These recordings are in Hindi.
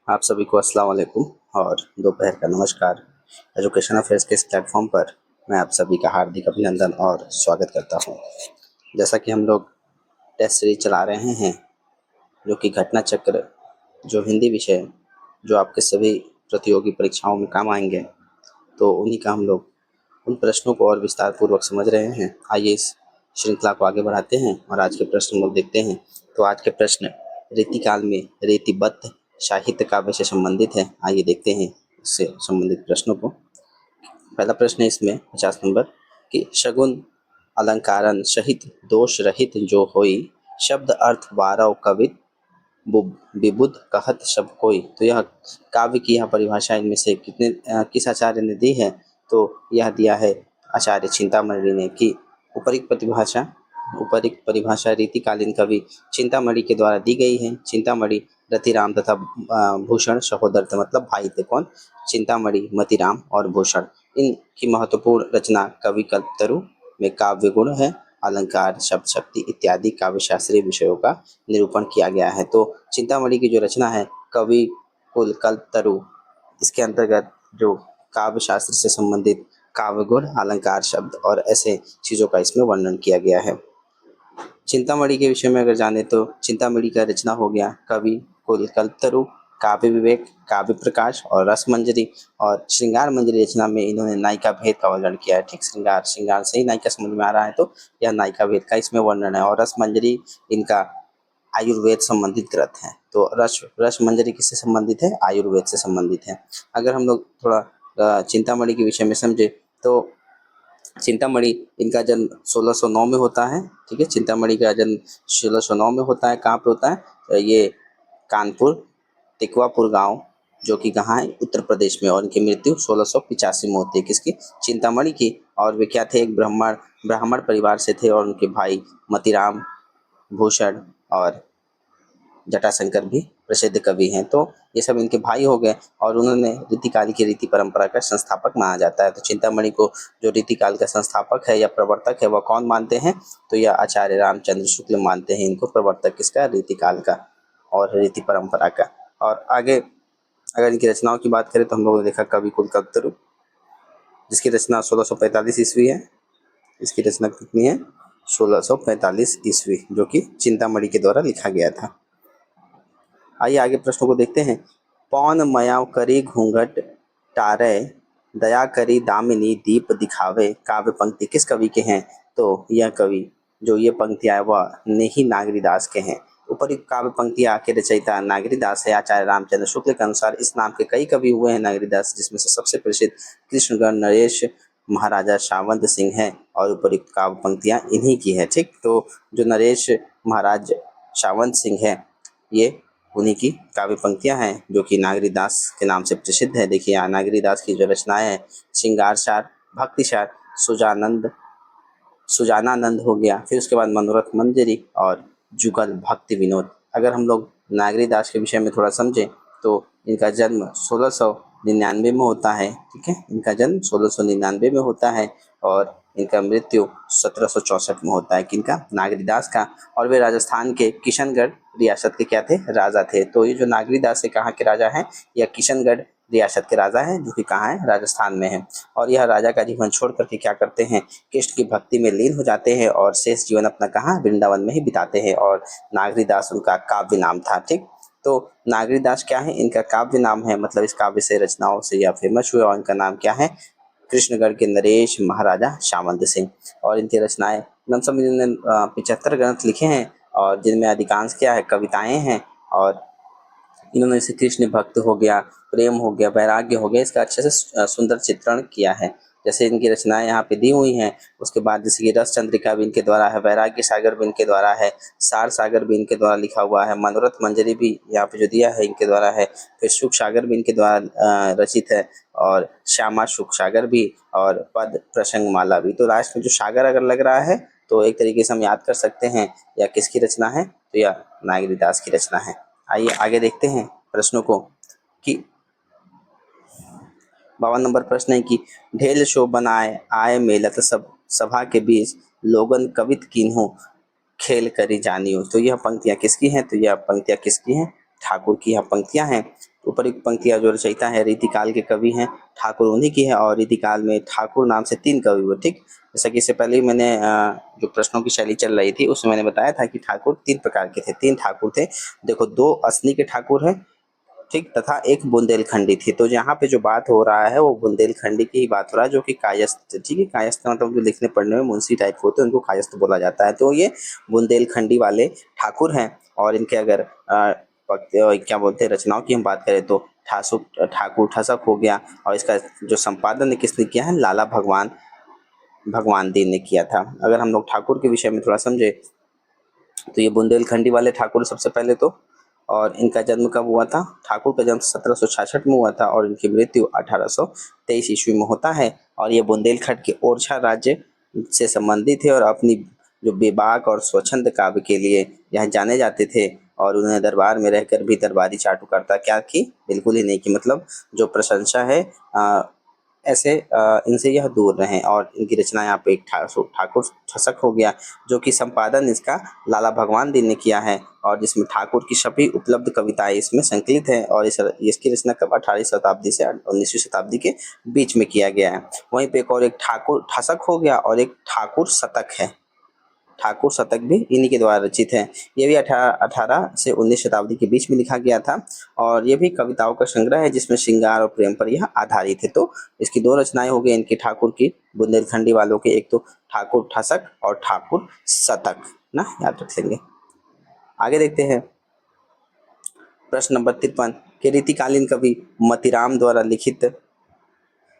आप सभी को अस्सलाम वालेकुम और दोपहर का नमस्कार। एजुकेशन अफेयर्स के इस प्लेटफॉर्म पर मैं आप सभी का हार्दिक अभिनंदन और स्वागत करता हूं। जैसा कि हम लोग टेस्ट सीरीज चला रहे हैं, जो कि घटना चक्र, जो हिंदी विषय, जो आपके सभी प्रतियोगी परीक्षाओं में काम आएंगे, तो उन्हीं का हम लोग उन प्रश्नों को और विस्तार पूर्वक समझ रहे हैं। आइए इस श्रृंखला को आगे बढ़ाते हैं और आज के प्रश्न हम लोग देखते हैं। तो आज के प्रश्न रीतिकाल में रीतिबद्ध साहित्य काव्य से संबंधित है। आइए देखते हैं इससे संबंधित प्रश्नों को। पहला प्रश्न है इसमें 50 नंबर कि शगुन अलंकारन सहित दोष रहित जो होई, शब्द अर्थ वारव कवित विबुध कहत सब कोई। तो यह काव्य की यह परिभाषा इनमें से किस आचार्य ने दी है? तो यह दिया है आचार्य चिंतामणि ने। कि उपरिक्त परिभाषा रीतिकालीन कवि चिंतामणि के द्वारा दी गई है। चिंतामणि रतिराम तथा भूषण सहोदर थे, मतलब भाई थे। कौन? चिंतामणि, मतिराम और भूषण। इनकी महत्वपूर्ण रचना कवि कल्पतरु में काव्य गुण है, अलंकार, शब्द शक्ति इत्यादि काव्य शास्त्रीय विषयों का निरूपण किया गया है। तो चिंतामणि की जो रचना है कवि कुल कल्पतरु, इसके अंतर्गत जो काव्य शास्त्र से संबंधित काव्य गुण, अलंकार, शब्द और ऐसे चीजों का इसमें वर्णन किया गया है। चिंतामणि के विषय में अगर जाने तो चिंतामणि का रचना हो गया कवि कुल कल्पतरु, काव्य विवेक, काव्य प्रकाश और रस मंजरी। और श्रृंगार मंजरी रचना में इन्होंने नायिका भेद का वर्णन किया है। ठीक, श्रृंगार से ही नायिका समझ में आ रहा है, तो यह नायिका भेद का इसमें वर्णन है। और रस मंजरी इनका आयुर्वेद संबंधित ग्रंथ है। तो रस मंजरी किससे संबंधित है? आयुर्वेद से संबंधित है। अगर हम लोग थोड़ा चिंतामणि के विषय में समझे तो चिंतामणि, इनका जन्म 1609 में होता है। ठीक है, चिंतामणि का जन्म 1609 में होता है। कहाँ पे होता है? ये कानपुर टिकवापुर गांव, जो कि कहाँ है? उत्तर प्रदेश में। और इनकी मृत्यु 1685 में होती है। किसकी? चिंतामणि की। और वे क्या थे? एक ब्राह्मण परिवार से थे। और उनके भाई मतिराम, भूषण और जटाशंकर भी प्रसिद्ध कवि हैं। तो ये सब इनके भाई हो गए और उन्होंने रीतिकाल की रीति परंपरा का संस्थापक माना जाता है। तो चिंतामणि को जो रीतिकाल का संस्थापक है या प्रवर्तक है, वह कौन मानते हैं? तो यह आचार्य रामचंद्र शुक्ल मानते हैं इनको प्रवर्तक किसका? रीतिकाल का और रीति परंपरा का। और आगे अगर इनकी रचनाओं की बात करें तो हम लोगों ने देखा कवि कुल कल्पतरु, जिसकी रचना 1645 ईस्वी है। इसकी रचना कितनी है? 1645 ईस्वी, जो कि चिंतामणि के द्वारा लिखा गया था। आइए आगे प्रश्नों को देखते हैं। पौन मयाव करी घूंघट टारे, दया करी दामिनी दीप दिखावे। काव्य पंक्ति किस कवि के हैं? तो यह कवि जो ये पंक्तियां है वह नेही नागरीदास के हैं। उपयुक्त काव्य पंक्तियां के रचयिता नागरीदास है। आचार्य रामचंद्र शुक्ल के अनुसार इस नाम के कई कवि हुए हैं नागरीदास, जिसमें से सबसे प्रसिद्ध कृष्णगढ़ नरेश महाराजा सावंत सिंह है और उपयुक्त काव्य पंक्तियां इन्हीं की है। ठीक, तो जो नरेश महाराज सावंत सिंह है, ये उन्हीं की काव्य पंक्तियां हैं जो कि नागरीदास के नाम से प्रसिद्ध है। देखिए यहाँ नागरीदास की जो रचनाएं हैं, श्रृंगारसार, भक्तिसार, सुजानानंद हो गया, फिर उसके बाद मनोरथ मंजरी और जुगल भक्ति विनोद। अगर हम लोग नागरीदास के विषय में थोड़ा समझें तो इनका जन्म 1699 में होता है। ठीक है, इनका जन्म 1699 में होता है और इनका मृत्यु 1764 में होता है। किनका? नागरीदास का। और वे राजस्थान के किशनगढ़ रियासत के क्या थे? राजा थे। तो ये जो नागरीदास है कहाँ के राजा हैं? यह किशनगढ़ रियासत के राजा हैं, जो कि कहाँ है? राजस्थान में है। और यह राजा का जीवन छोड़ करके क्या करते हैं? कृष्ण की भक्ति में लीन हो जाते हैं और शेष जीवन अपना कहाँ? वृंदावन में ही बिताते हैं। और नागरीदास उनका काव्य नाम था। ठीक, तो नागरीदास क्या है? इनका काव्य नाम है, मतलब इस काव्य से रचनाओं से यह फेमस हुए। और इनका नाम क्या है? कृष्णगढ़ के नरेश महाराजा सावंत सिंह। और इनकी रचनाएं लमसम ने 75 ग्रंथ लिखे हैं और जिनमें अधिकांश क्या है? कविताएं हैं। और इन्होंने से कृष्ण भक्त हो गया, प्रेम हो गया, वैराग्य हो गया, इसका अच्छे से सुंदर चित्रण किया है। जैसे इनकी रचनाएं यहाँ पे दी हुई हैं। उसके बाद जैसे कि रस चंद्रिका भी इनके द्वारा है, वैराग्य सागर भी इनके द्वारा है, सार सागर भी इनके द्वारा लिखा हुआ है, मनोरथ मंजरी भी यहाँ पे जो दिया है इनके द्वारा है, फिर सुख सागर भी इनके द्वारा रचित है, और श्यामा सुख सागर भी, और पद प्रसंग माला भी। तो लास्ट में जो सागर अगर लग रहा है तो एक तरीके से हम याद कर सकते हैं यह किसकी रचना है? तो यह नागरीदास की रचना है। आइए आगे देखते हैं प्रश्नों को कि 52 नंबर प्रश्न है कि ढेल शो बनाए आए मेलत सब सभा के बीच, लोगन कवित कीन्हो खेल करी जानियो। तो यह पंक्तियां किसकी हैं? तो यह पंक्तियां किसकी हैं? ठाकुर की यहाँ पंक्तियाँ हैं। उपयुक्त पंक्तियाँ जो रचयिता है रीतिकाल के कवि हैं ठाकुर उन्हीं की है, और रीतिकाल में ठाकुर नाम से 3 कवि हुए, ठीक। जैसा कि इससे पहले ही मैंने जो प्रश्नों की शैली चल रही थी उसमें मैंने बताया था कि ठाकुर 3 प्रकार के थे, 3 ठाकुर थे। देखो 2 असली के ठाकुर हैं, ठीक, तथा एक बुंदेलखंडी थी। तो यहाँ पे जो बात हो रहा है वो बुंदेलखंडी की ही बात हो रहा है, जो कि कायस्थ, ठीक है। कायस्थ मतलब जो लिखने पढ़ने में मुंशी टाइप के होते हैं उनको कायस्थ बोला जाता है। तो ये बुंदेलखंडी वाले ठाकुर हैं। और इनके अगर क्या बोलते हैं रचनाओं की हम बात करें तो ठाकुर ठसक हो गया, और इसका जो संपादन किसने किया है, लाला भगवान दीन ने किया था। अगर हम लोग ठाकुर के विषय में थोड़ा समझे तो ये बुंदेलखंडी वाले ठाकुर सबसे पहले तो, और इनका जन्म कब हुआ था, ठाकुर का जन्म 1766 में हुआ था और इनकी मृत्यु 1823 ईस्वी में होता है। और ये बुंदेलखंड के ओरछा राज्य से संबंधित थे और अपनी जो बेबाक और स्वच्छंद काव्य के लिए यहाँ जाने जाते थे। और उन्होंने दरबार में रहकर भी दरबारी चाटुकारिता क्या की, बिल्कुल ही नहीं की। मतलब जो प्रशंसा है ऐसे इनसे यह दूर रहें। और इनकी रचना यहाँ पे एक ठाकुर ठसक हो गया, जो कि संपादन इसका लाला भगवान दीन ने किया है, और जिसमें ठाकुर की सभी उपलब्ध कविताएं इसमें संकलित है। और इसकी रचना कब 18वीं शताब्दी से 19वीं शताब्दी के बीच में किया गया है। वहीं पे एक ठाकुर ठसक हो गया और एक ठाकुर शतक है। ठाकुर शतक भी इन्हीं के द्वारा रचित है। ये भी 18 से 19 शताब्दी के बीच में लिखा गया था, और ये भी कविताओं का संग्रह है जिसमें श्रृंगार और प्रेम पर यह आधारित है। तो इसकी 2 रचनाएं हो गई इनकी ठाकुर की, बुंदेलखंडी वालों के, एक तो ठाकुर ठसक और ठाकुर शतक, ना याद रख लेंगे। आगे देखते हैं प्रश्न नंबर 53 के रीतिकालीन कवि मतीराम द्वारा लिखित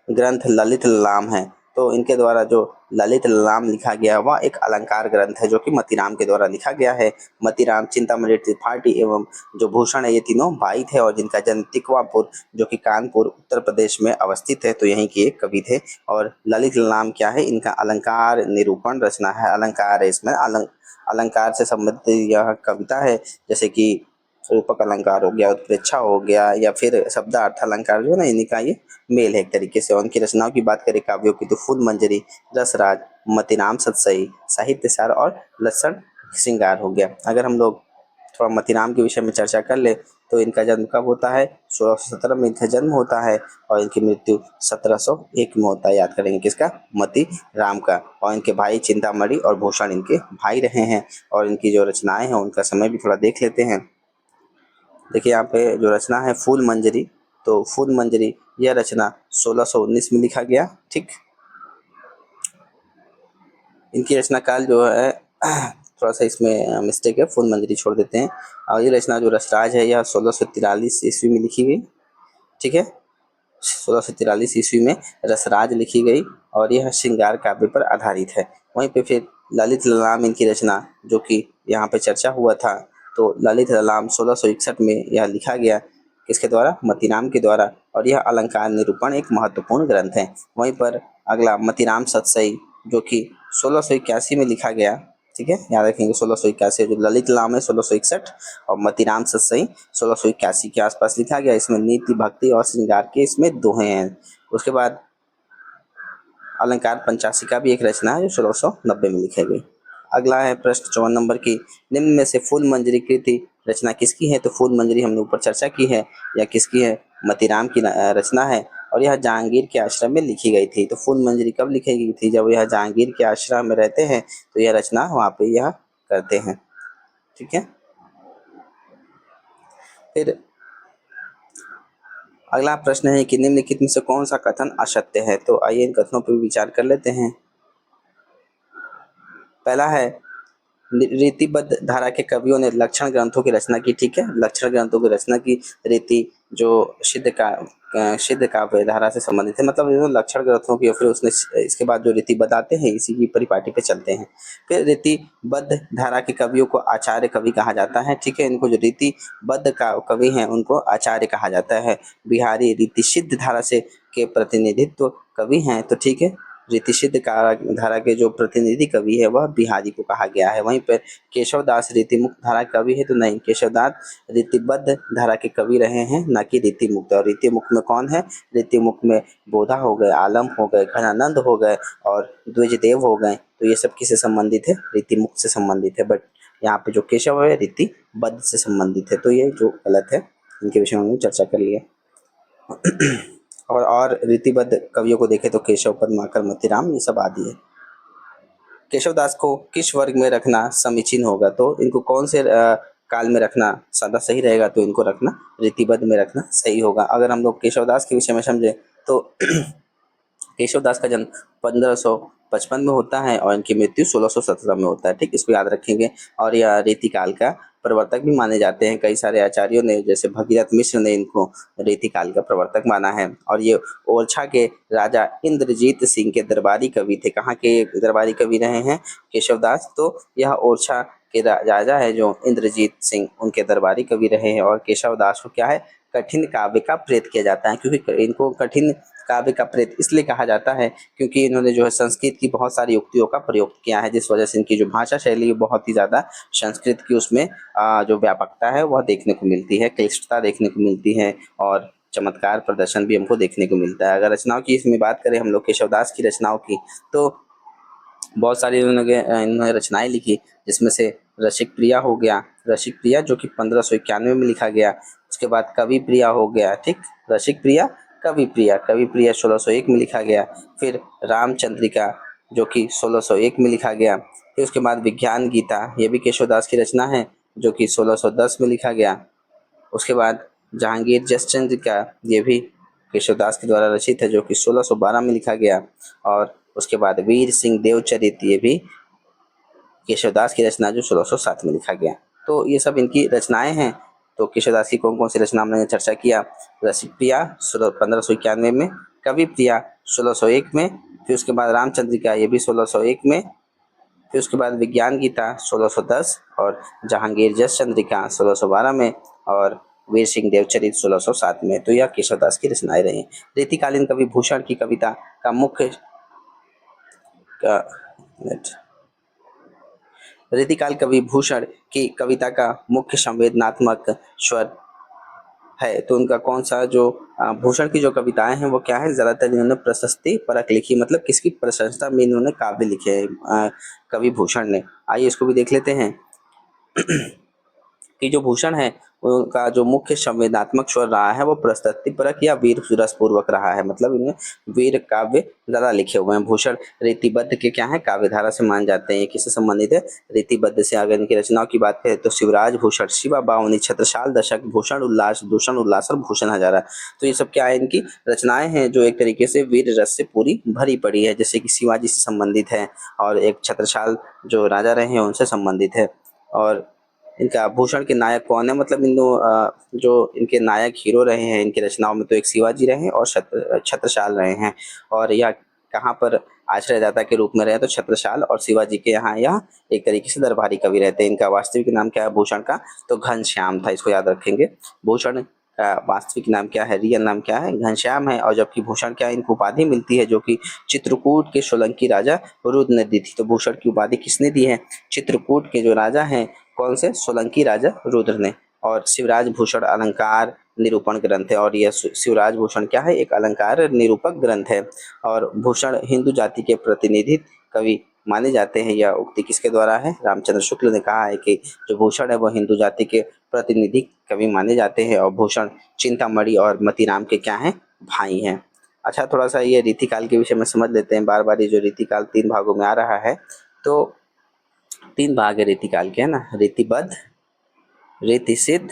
ग्रंथ ललित ललाम है। तो इनके द्वारा जो ललित ललाम लिखा गया वह एक अलंकार ग्रंथ है जो कि मतीराम के द्वारा लिखा गया है। मतीराम, चिंतामणि त्रिपाठी एवं जो भूषण है, ये तीनों भाई थे और जिनका जन्म तिकवापुर जो कि कानपुर उत्तर प्रदेश में अवस्थित है, तो यहीं के एक कवि थे। और ललित ललाम क्या है, इनका अलंकार निरूपण रचना है। अलंकार है इसमें, अलंकार से संबंधित यह कविता है, जैसे कि रूपक अलंकार हो गया, उत्प्रेक्षा हो गया, या फिर शब्दार्थ अलंकार जो है ना, इन्हीं का ये मेल है एक तरीके से। उनकी रचनाओं की बात करें काव्यों की तो फूल मंजरी, रसराज, मतीराम सतसई, साहित्य सार और लक्षण श्रृंगार हो गया। अगर हम लोग थोड़ा मतीराम के विषय में चर्चा कर ले तो इनका जन्म कब होता है, 1617 में इनका जन्म होता है और इनकी मृत्यु 1701 में होता है। याद करेंगे किसका, मती राम का। और इनके भाई चिंतामणि और भूषण इनके भाई रहे हैं। और इनकी जो रचनाएं हैं उनका समय भी थोड़ा देख लेते हैं। देखिए यहाँ पे जो रचना है फूल मंजरी, तो फूल मंजरी यह रचना 1619 में लिखा गया, ठीक। इनकी रचना काल जो है थोड़ा सा इसमें मिस्टेक है, फूल मंजरी छोड़ देते हैं। और ये रचना जो रसराज है यह 1643 ईस्वी में लिखी गई, ठीक है। 1643 ईस्वी में रसराज लिखी गई और यह श्रृंगार काव्य पर आधारित है। वहीं पे फिर ललित ललाम इनकी रचना जो कि यहाँ पे चर्चा हुआ था, तो ललित ललाम 1661 में यह लिखा गया, किसके द्वारा, मतीराम के द्वारा। और यह अलंकार निरूपण एक महत्वपूर्ण ग्रंथ है। वहीं पर अगला मतीराम सतसई जो कि 1681 में लिखा गया, ठीक है, याद रखेंगे 1681। जो ललित लाम है 1661 और मतीराम सतसई 1681 के आसपास लिखा गया। इसमें नीति, भक्ति और श्रृंगार के इसमें दोहे हैं। उसके बाद अलंकार पंचाशिका भी एक रचना है जो 1690 में लिखी गई। अगला है प्रश्न 54 नंबर की, निम्न में से फूल मंजरी कृति रचना किसकी है। तो फूल मंजरी हमने ऊपर चर्चा की है, या किसकी है, मतीराम की रचना है और यह जहांगीर के आश्रम में लिखी गई थी। तो फूल मंजरी कब लिखी गई थी, जब यह जहांगीर के आश्रम में रहते हैं, तो यह रचना वहाँ पे यह करते हैं, ठीक है। फिर अगला प्रश्न है कि निम्नलिखित में से कौन सा कथन असत्य है। तो आइए इन कथनों पर विचार कर लेते हैं। पहला है, रीतिबद्ध धारा के कवियों ने लक्षण ग्रंथों की रचना की, ठीक है। लक्षण ग्रंथों की रचना की, रीति जो सिद्ध काव्य धारा से संबंधित है, मतलब इन्होंने लक्षण ग्रंथों की, और फिर उसने इसके बाद जो रीति बताते हैं इसी की परिपाटी पे चलते हैं। फिर रीतिबद्ध धारा के कवियों को आचार्य कवि कहा जाता है, ठीक है। इनको जो रीतिबद्ध का कवि हैं उनको आचार्य कहा जाता है। बिहारी रीति सिद्ध धारा से के प्रतिनिधित्व कवि हैं, तो ठीक है। रीतिसिद्ध धारा के जो प्रतिनिधि कवि है वह बिहारी को कहा गया है। वहीं पर केशव दास रीतिमुक्त धारा कवि है, तो नहीं, केशव दास रीतिबद्ध धारा के कवि रहे हैं, न कि रीतिमुक्त। और रीतिमुक्त में कौन है, रीतिमुक्त में बोधा हो गए, आलम हो गए, घनानंद हो गए और द्विजदेव हो गए। तो ये सब किससे संबंधित है, रीतिमुक्त से संबंधित है। बट यहाँ पे जो केशव है रीतिबद्ध से संबंधित है, तो ये जो गलत है इनके विषय में हमने चर्चा कर लिया। और रीतिबद्ध कवियों को देखें तो केशव, पद्माकर, मोतीराम ये सब आदि है। केशवदास को किस वर्ग में रखना समीचीन होगा, तो इनको कौन से काल में रखना ज़्यादा सही रहेगा, तो इनको रखना रीतिबद्ध में रखना सही होगा। अगर हम लोग केशवदास के विषय में समझे तो केशवदास का जन्म 1555 में होता है और इनकी मृत्यु 1617 में होता है, ठीक, इसको याद रखेंगे। और यह रीतिकाल का प्रवर्तक भी माने जाते हैं। कई सारे आचार्यों ने, जैसे भगीरथ मिश्र ने इनको रीतिकाल का प्रवर्तक माना है। और ये ओरछा के राजा इंद्रजीत सिंह के दरबारी कवि थे। कहाँ के दरबारी कवि रहे हैं केशवदास, तो यह ओरछा के राजा है जो इंद्रजीत सिंह, उनके दरबारी कवि रहे हैं। और केशवदास को क्या है, कठिन काव्य का प्रेत किया जाता है, क्योंकि इनको कठिन काव्य का प्रेत इसलिए कहा जाता है क्योंकि इन्होंने जो है संस्कृत की बहुत सारी युक्तियों का प्रयोग किया है, जिस वजह से इनकी जो भाषा शैली बहुत ही ज़्यादा संस्कृत की उसमें जो व्यापकता है वह देखने को मिलती है, क्लिष्टता देखने को मिलती है और चमत्कार प्रदर्शन भी हमको देखने को मिलता है। अगर रचनाओं की इसमें बात करें हम लोग केशवदास की रचनाओं की, तो बहुत सारी इन्होंने रचनाएं लिखी, जिसमें से रसिक प्रिया हो गया, रसिक प्रिया जो कि 1591 में लिखा गया। उसके बाद कवि प्रिया हो गया, ठीक, रसिक प्रिया, कवि प्रिया, कवि प्रिया 1601 में लिखा गया। फिर रामचंद्रिका जो कि 1601 में लिखा गया। फिर उसके बाद विज्ञान गीता, ये भी केशवदास की रचना है जो कि 1610 में लिखा गया। उसके बाद जहांगीर जसचंद्र का, ये भी केशवदास के द्वारा रचित है जो कि 1612 में लिखा गया। और उसके बाद वीर सिंह देवचरित, ये भी केशवदास की रचना जो 1607 में लिखा गया। तो ये सब इनकी रचनाएं हैं। तो केशवदास की कौन कौन सी रचना हमने चर्चा किया, रसिक प्रिया 1591 में, कवि प्रिया 1601 में, फिर उसके बाद रामचंद्रिका ये भी 1601 में, फिर उसके बाद विज्ञान गीता 1610 और जहांगीर जस चंद्रिका 1612 में और वीर सिंह देवचरित 1607 में। तो यह केशवदास की रचनाएं रही। रीतिकालीन कवि भूषण की कविता का मुख्य रीतिकाल कवि भूषण की कविता का मुख्य संवेदनात्मक स्वर है, तो उनका कौन सा जो भूषण की जो कविताएं हैं वो क्या है, ज़्यादातर इन्होंने प्रशस्ति परक लिखी, मतलब किसकी प्रशंसा में इन्होंने काव्य लिखे हैं कवि भूषण ने। आइए इसको भी देख लेते हैं कि जो भूषण है उनका जो मुख्य संवेदनात्मक स्वर रहा है वो प्रस्तुतिपरक या वीर रसपूर्वक रहा है, मतलब इन्हें वीर काव्य ज़्यादा लिखे हुए हैं। भूषण रीतिबद्ध के क्या है, काव्यधारा से मान जाते हैं। ये किससे संबंधित है, रीतिबद्ध से। अगर इनकी रचनाओं की बात करें तो शिवराज भूषण, शिवा बावनी, छत्रसाल दशक, भूषण उल्लास, दूषण उल्लास और भूषण हजारा, तो ये सब क्या है, इनकी रचनाएं हैं जो एक तरीके से वीर रस से पूरी भरी पड़ी है, जैसे कि शिवाजी से संबंधित है और एक छत्रसाल जो राजा रहे हैं उनसे संबंधित है। और इनका भूषण के नायक कौन है, मतलब इन दो जो इनके नायक हीरो रहे हैं इनकी रचनाओं में, तो एक शिवाजी रहे हैं और छत्रसाल रहे हैं। और यह कहाँ पर आश्रयदाता के रूप में रहे, तो छत्रसाल और शिवाजी के यहाँ यह एक तरीके से दरबारी कवि रहते हैं। इनका वास्तविक नाम क्या है भूषण का, तो घनश्याम था, इसको याद रखेंगे। भूषण का वास्तविक नाम क्या है, रियल नाम क्या है, घनश्याम है। और जबकि भूषण क्या इनको उपाधि मिलती है जो कि चित्रकूट के सोलंकी राजा रुद्र ने दी थी। तो भूषण की उपाधि किसने दी है, चित्रकूट के जो राजा हैं, कौन से, सोलंकी राजा रुद्र ने। और शिवराज भूषण अलंकार निरूपण ग्रंथ है, और यह शिवराज भूषण क्या है, एक अलंकार निरूपक ग्रंथ है। और भूषण हिंदू जाति के प्रतिनिधि कवि माने जाते हैं। यह उक्ति किसके द्वारा है, रामचंद्र शुक्ल ने कहा है कि जो भूषण है वो हिंदू जाति के प्रतिनिधि कवि माने जाते हैं। और भूषण चिंतामणि और मतीराम के क्या हैं, भाई हैं। अच्छा, थोड़ा सा ये रीतिकाल के विषय में समझ लेते हैं। बार बार ये जो रीतिकाल 3 भागों में आ रहा है, तो 3 भाग है रीतिकाल के, है ना, रीतिबद्ध, रीति सिद्ध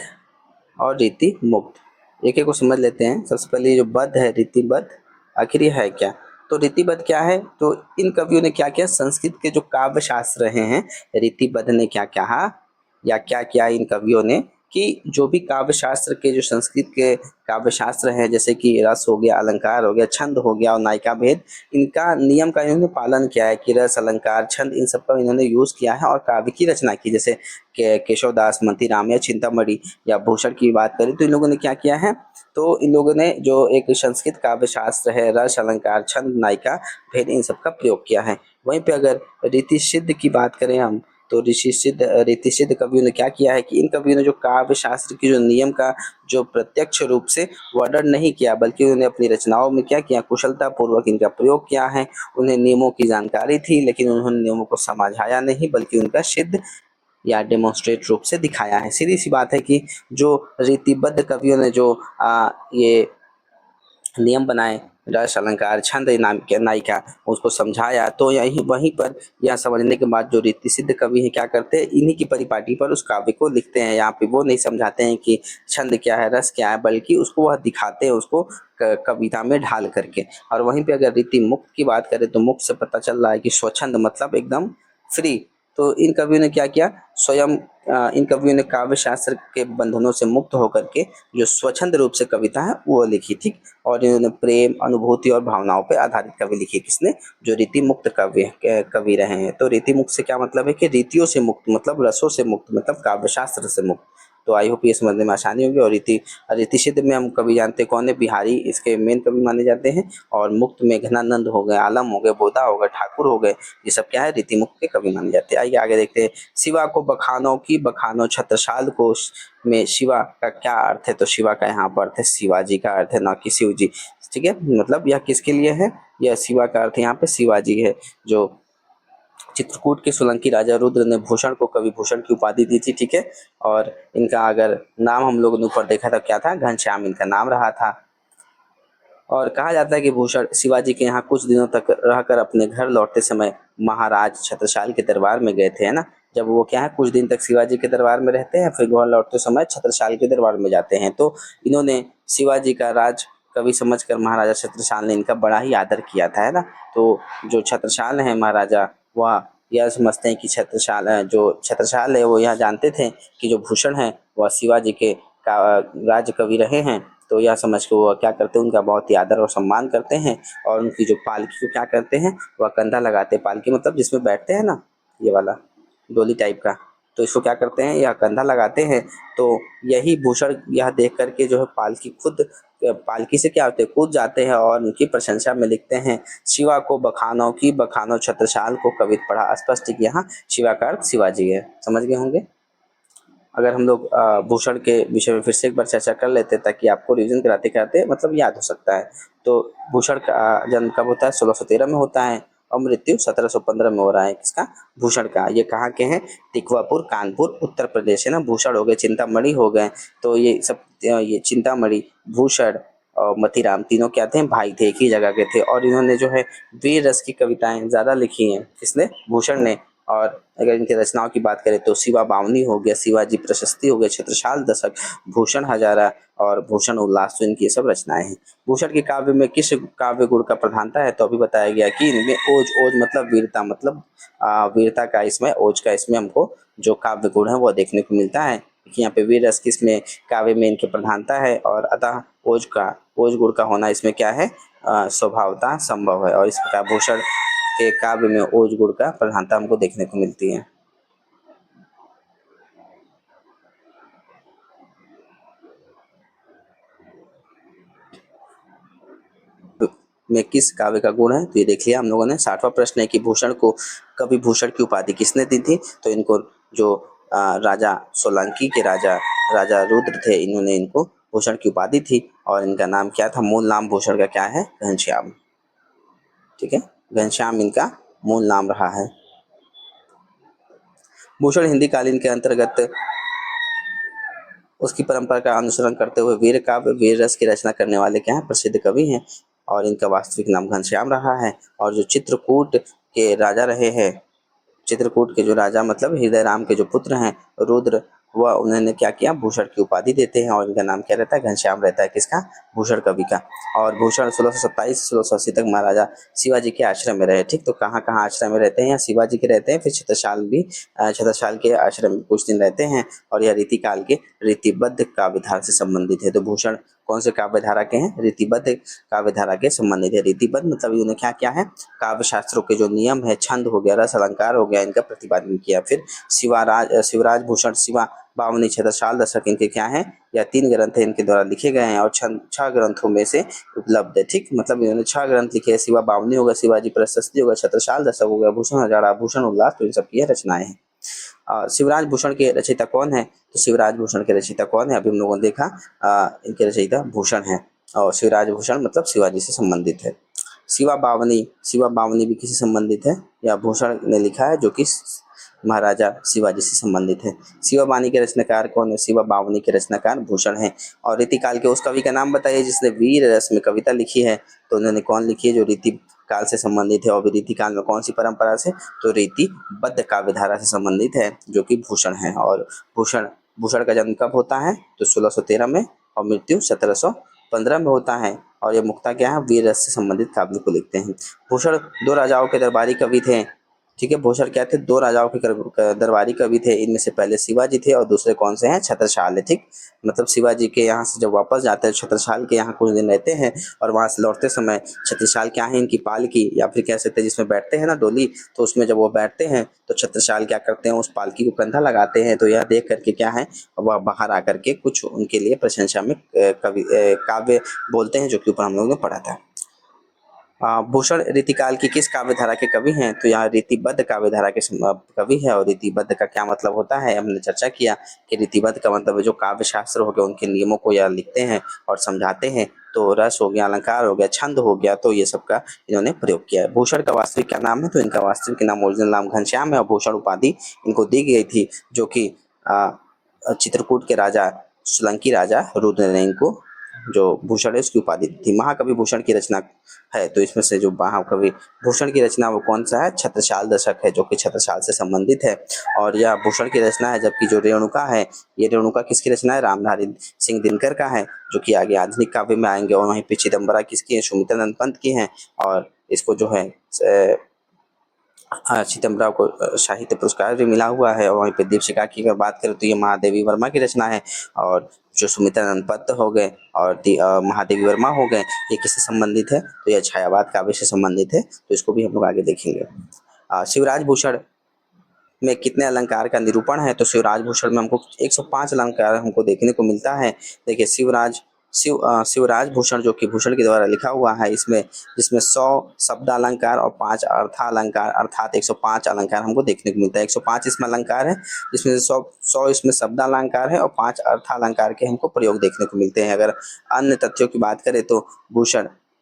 और रीति मुक्त। एक एक को समझ लेते हैं। सबसे पहले जो बद्ध है, रीतिबद्ध, आखिर ये है क्या, तो रीतिबद्ध क्या है, तो इन कवियों ने क्या किया, संस्कृत के जो काव्य शास्त्र रहे हैं, रीतिबद्ध ने क्या कहा या क्या किया इन कवियों ने, कि जो भी काव्य शास्त्र के जो संस्कृत के काव्य शास्त्र हैं, जैसे कि रस हो गया, अलंकार हो गया, छंद हो गया और नायिका भेद, इनका नियम का इन्होंने पालन किया है कि रस, अलंकार, छंद, इन सब का इन्होंने यूज किया है और काव्य की रचना की। जैसे केशवदास, मोतीराम या चिंतामणि या भूषण की बात करें तो इन लोगों ने क्या किया है, तो इन लोगों ने जो एक संस्कृत काव्य शास्त्र है, रस, अलंकार, छंद, नायिका भेद, इन सब का प्रयोग किया है। वहीं पे अगर रीति सिद्ध की बात करें हम, तो रीति सिद्ध कवियों ने क्या किया है कि इन कवियों ने जो काव्य शास्त्र की जो नियम का जो प्रत्यक्ष रूप से वर्णन नहीं किया, बल्कि उन्होंने अपनी रचनाओं में क्या किया, कुशलता पूर्वक इनका प्रयोग किया है। उन्हें नियमों की जानकारी थी लेकिन उन्होंने नियमों को समझाया नहीं, बल्कि उनका सिद्ध या डेमोन्स्ट्रेट रूप से दिखाया है। सीधी सी बात है कि जो रीतिबद्ध कवियों ने जो ये नियम बनाए, रस अलंकार छंद नाम के नायिका उसको समझाया, तो यही वहीं पर यह समझने के बाद जो रीति सिद्ध कवि है क्या करते हैं, इन्हीं की परिपाटी पर उस काव्य को लिखते हैं। यहाँ पे वो नहीं समझाते हैं कि छंद क्या है, रस क्या है, बल्कि उसको वह दिखाते हैं, उसको कविता में ढाल करके। और वहीं पे अगर रीति मुक्त की बात करें तो मुक्त से पता चल रहा है कि स्वच्छंद मतलब एकदम फ्री। तो इन कवियों ने क्या किया, स्वयं इन कवियों ने काव्य शास्त्र के बंधनों से मुक्त होकर के जो स्वच्छंद रूप से कविता है वो लिखी थी। और इन्होंने प्रेम, अनुभूति और भावनाओं पे आधारित कवि लिखी। किसने, जो रीति मुक्त कवि रहे हैं। तो रीति मुक्त से क्या मतलब है कि रीतियों से मुक्त मतलब रसों से मुक्त मतलब काव्य शास्त्र से मुक्त। तो आई होप ये समझने में आसानी होगी। और रीति सिद्ध में हम कवि जानते हैं कौन है, बिहारी इसके मेन कवि माने जाते हैं। और मुक्त में घनानंद हो गए, आलम हो गए, बोधा हो गए, ठाकुर हो गए, ये सब क्या है, रीति मुक्त के कवि माने जाते हैं। आइए आगे देखते हैं। शिवा को बखानो की बखानो छत्रसाल को में शिवा का क्या अर्थ है, तो शिवा का यहाँ पर अर्थ है शिवाजी का अर्थ है, ना कि शिव जी। ठीक है, मतलब यह किसके लिए है, यह शिवा का अर्थ यहाँ पे शिवाजी है। जो चित्रकूट के सोलंकी राजा रुद्र ने भूषण को कवि भूषण की उपाधि दी थी। ठीक है, और इनका अगर नाम हम लोगों ने ऊपर देखा था क्या था, घनश्याम इनका नाम रहा था। और कहा जाता है कि भूषण शिवाजी के यहाँ कुछ दिनों तक रहकर अपने घर लौटते समय महाराज छत्रसाल के दरबार में गए थे, है ना। जब वो क्या है कुछ दिन तक शिवाजी के दरबार में रहते हैं, फिर घर लौटते समय छत्रसाल के दरबार में जाते हैं। तो इन्होंने शिवाजी का राज कवि समझकर महाराजा छत्रसाल ने इनका बड़ा ही आदर किया था, है ना। तो जो छत्रसाल है महाराजा, वह यह समझते हैं कि जो छत्रसाल है वो यह जानते थे कि जो भूषण है वह शिवाजी के राज कवि रहे हैं। तो यह समझ के वो क्या करते हैं, उनका बहुत ही आदर और सम्मान करते हैं। और उनकी जो पालकी को क्या करते हैं, वह कंधा लगाते हैं। पालकी मतलब जिसमें बैठते हैं ना, ये वाला डोली टाइप का, तो इसको क्या करते हैं, यह कंधा लगाते हैं। तो यही भूषण यह देख करके जो है पालकी से क्या होते हैं, कूद जाते हैं और उनकी प्रशंसा में लिखते हैं, शिवा को बखानो की बखानो छत्रसाल को कवित पढ़ा। स्पष्ट कि यहाँ शिवा का अर्थ शिवाजी है। समझ गए होंगे। अगर हम लोग भूषण के विषय में फिर से एक बार चर्चा कर लेते हैं ताकि आपको रिविजन कराते कराते मतलब याद हो सकता है। तो भूषण का जन्म कब होता है, 1613 में होता है, और मृत्यु 1715 में हो रहा है। किसका, भूषण का। ये कहाँ के हैं, टिकवापुर कानपुर उत्तर प्रदेश, है ना। भूषण हो गए, चिंतामणि हो गए, तो ये सब ये चिंतामणि, भूषण और मतीराम तीनों क्या थे, भाई थे, एक ही जगह के थे। और इन्होंने जो है वीर रस की कविताएं ज्यादा लिखी हैं, किसने, भूषण ने। और अगर इनकी रचनाओं की बात करें तो शिवा बावनी हो गया, शिवाजी प्रशस्ति हो गया, छत्रसाल दशक, भूषण हजारा और भूषण उल्लास, तो इनकी सब रचनाएं हैं। भूषण के काव्य में किस काव्य गुण का प्रधानता है, तो अभी बताया गया कि इनमें ओज, ओज मतलब वीरता, मतलब वीरता का इसमें, ओज का इसमें हमको जो काव्य गुण है वो देखने को मिलता है कि यहाँ पे वीर रस किसमें, काव्य में इनकी प्रधानता है। और अतः ओज गुण का होना इसमें क्या है, स्वभावता संभव है। और इस प्रकार भूषण के काव्य में ओज गुण का प्रधानता हमको देखने को मिलती है। में किस काव्य का गुण है, तो ये देख लिया हम लोगों ने। 60वां प्रश्न है कि भूषण को कवि भूषण की उपाधि किसने दी थी, तो इनको जो राजा सोलंकी के राजा रुद्र थे, इन्होंने इनको भूषण की उपाधि थी। और इनका नाम क्या था, मूल नाम भूषण का क्या है, घनश्याम। ठीक है, घनश्याम इनका मूल नाम रहा है। भूषण हिंदी कालीन के अंतर्गत उसकी परंपरा का अनुसरण करते हुए वीर काव्य, वीर रस की रचना करने वाले क्या हैं, प्रसिद्ध कवि हैं। और इनका वास्तविक नाम घनश्याम रहा है। और जो चित्रकूट के राजा रहे हैं, चित्रकूट के जो राजा मतलब हृदय राम के जो पुत्र हैं रुद्र, वह उन्होंने क्या किया, भूषण की उपाधि देते हैं। और इनका नाम क्या रहता है, घनश्याम रहता है। किसका, भूषण कवि का। और भूषण 1627 से 1680 तक महाराजा शिवाजी के आश्रम में रहे। ठीक, तो कहाँ कहाँ आश्रम में रहते हैं, या शिवाजी के रहते हैं, फिर छत्रसाल के आश्रम में कुछ दिन रहते हैं। और यह रीतिकाल के रीतिबद्ध काव्यधारा से संबंधित है। तो भूषण कौन से काव्यधारा के हैं, रीतिबद्ध काव्यधारा के संबंधित है। रीतिबद्ध मतलब इन्होंने क्या किया है, काव्य शास्त्रों के जो नियम है, छंद हो गया, रस अलंकार हो गया, इनका प्रतिपादन किया। फिर शिवराज भूषण शिवा बावनी छत्रसाल दशक इनके क्या हैं, या 3 ग्रंथ है इनके द्वारा लिखे गए हैं। और 6 ग्रंथों में से उपलब्ध है। ठीक, मतलब इन्होंने 6 ग्रंथ लिखे हैं। शिवा बावनी होगा, शिवाजी प्रशस्ति होगा, छत्रसाल दशक हो गया, भूषण हजारा, भूषण उल्लास, तो इन सब की रचनाएं हैं। शिवराज भूषण के रचयिता कौन है, तो शिवराज भूषण के रचयिता कौन है, अभी हम लोगों ने देखा, इनके रचयिता भूषण है। और शिवराज भूषण मतलब शिवाजी से संबंधित है। शिवा बावनी भी किसी संबंधित है, या भूषण ने लिखा है, जो कि महाराजा शिवाजी से संबंधित है। शिवा बानी के रचनाकार कौन है? शिवा बावनी के रचनाकार भूषण है। और रीतिकाल के उस कवि का नाम बताइए जिसने वीर रस में कविता लिखी है। तो उन्होंने कौन लिखी है? जो रीति काल से संबंधित है। और रीतिकाल में कौन सी परंपरा से? तो रीतिबद्ध काव्य धारा से संबंधित है, जो कि भूषण है। और भूषण भूषण का जन्म कब होता है? तो 1613 में, और मृत्यु 1715 में होता है। और ये मुक्ता क्या है? वीर रस से संबंधित काव्य को लिखते हैं। भूषण 2 राजाओं के दरबारी कवि थे। ठीक है, भूषण क्या थे? 2 राजाओं के दरबारी कवि थे। इनमें से पहले शिवाजी थे और दूसरे कौन से हैं? छत्रसाल है। ठीक, मतलब शिवाजी के यहाँ से जब वापस जाते हैं छत्रसाल के यहाँ कुछ दिन रहते हैं, और वहाँ से लौटते समय छत्रसाल क्या है? इनकी पालकी, या फिर कह सकते हैं जिसमें बैठते हैं ना डोली, तो उसमें जब वो बैठते हैं तो छत्रसाल क्या करते हैं? उस पालकी को कंधा लगाते हैं। तो यह देख करके क्या है, वह बाहर आकर के कुछ उनके लिए प्रशंसा में काव्य बोलते हैं, जो कि ऊपर हम लोगों ने पढ़ा था। भूषण रीतिकाल की किस काव्य धारा के कवि हैं? तो यहाँ रीतिबद्ध काव्य धारा के कवि है। और रीतिबद्ध का क्या मतलब होता है? हमने चर्चा किया कि रीतिबद्ध का मतलब है जो काव्य शास्त्र हो गया उनके नियमों को यह लिखते हैं और समझाते हैं। तो रस हो गया, अलंकार हो गया, छंद हो गया, तो ये सब का इन्होंने प्रयोग किया है। भूषण का वास्तविक क्या नाम है? तो इनका वास्तविक नाम, ओरिजिनल नाम घनश्याम है। और भूषण उपाधि इनको दी गई थी, जो कि चित्रकूट के राजा सोलंकी राजा रुद्र ने इनको जो भूषण है उसकी उपाधि दी थी। महाकवि भूषण की रचना है, तो इसमें से जो महाकवि भूषण की रचना वो कौन सा है? छत्रसाल दशक है, जो कि छत्रसाल से संबंधित है। और यह भूषण की रचना है। जबकि जो रेणुका है, ये रेणुका किसकी रचना है? रामधारी सिंह दिनकर का है, जो कि आगे आधुनिक काव्य में आएंगे। और वहीं पे चिदम्बरा किसकी है? सुमित्रानंद पंत की है। और इसको जो है चिदम्बरा को साहित्य पुरस्कार भी मिला हुआ है। और वहीं पे दीपशिखा की अगर बात करें तो ये महादेवी वर्मा की रचना है। और जो सुमित्रानंद पत्त हो गए और महादेवी वर्मा हो गए, ये किससे संबंधित है? तो यह छायावाद काव्य से संबंधित है। तो इसको भी हम लोग आगे देखेंगे। शिवराज भूषण में कितने अलंकार का निरूपण है? तो शिवराज भूषण में हमको 105 अलंकार हमको देखने को मिलता है। देखिए शिवराज भूषण जो कि भूषण के द्वारा लिखा हुआ है, जिसमें 100 शब्दालंकार और 5 अर्थालंकार, अर्थात 105 अलंकार हमको देखने को मिलता है। 105 इसमें अलंकार है, जिसमें से 100 इसमें शब्दालंकार है और 5 अर्थालंकार के हमको प्रयोग देखने को मिलते हैं। अगर अन्य तथ्यों की बात करें तो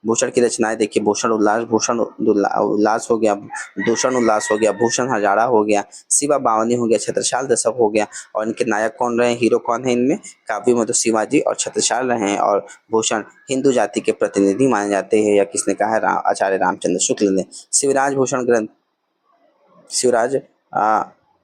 भूषण की रचनाएं देखिए, भूषण उल्लास हो गया, दूषण उल्लास हो गया, भूषण हजारा हो गया, शिवा बावनी हो गया, छत्रसाल दशक हो गया। और इनके नायक कौन रहे? हीरो कौन है इनमें? काव्य में तो शिवाजी और छत्रसाल रहे हैं। और भूषण हिंदू जाति के प्रतिनिधि माने जाते हैं। या किसने कहा है? आचार्य रामचंद्र शुक्ल ने। शिवराज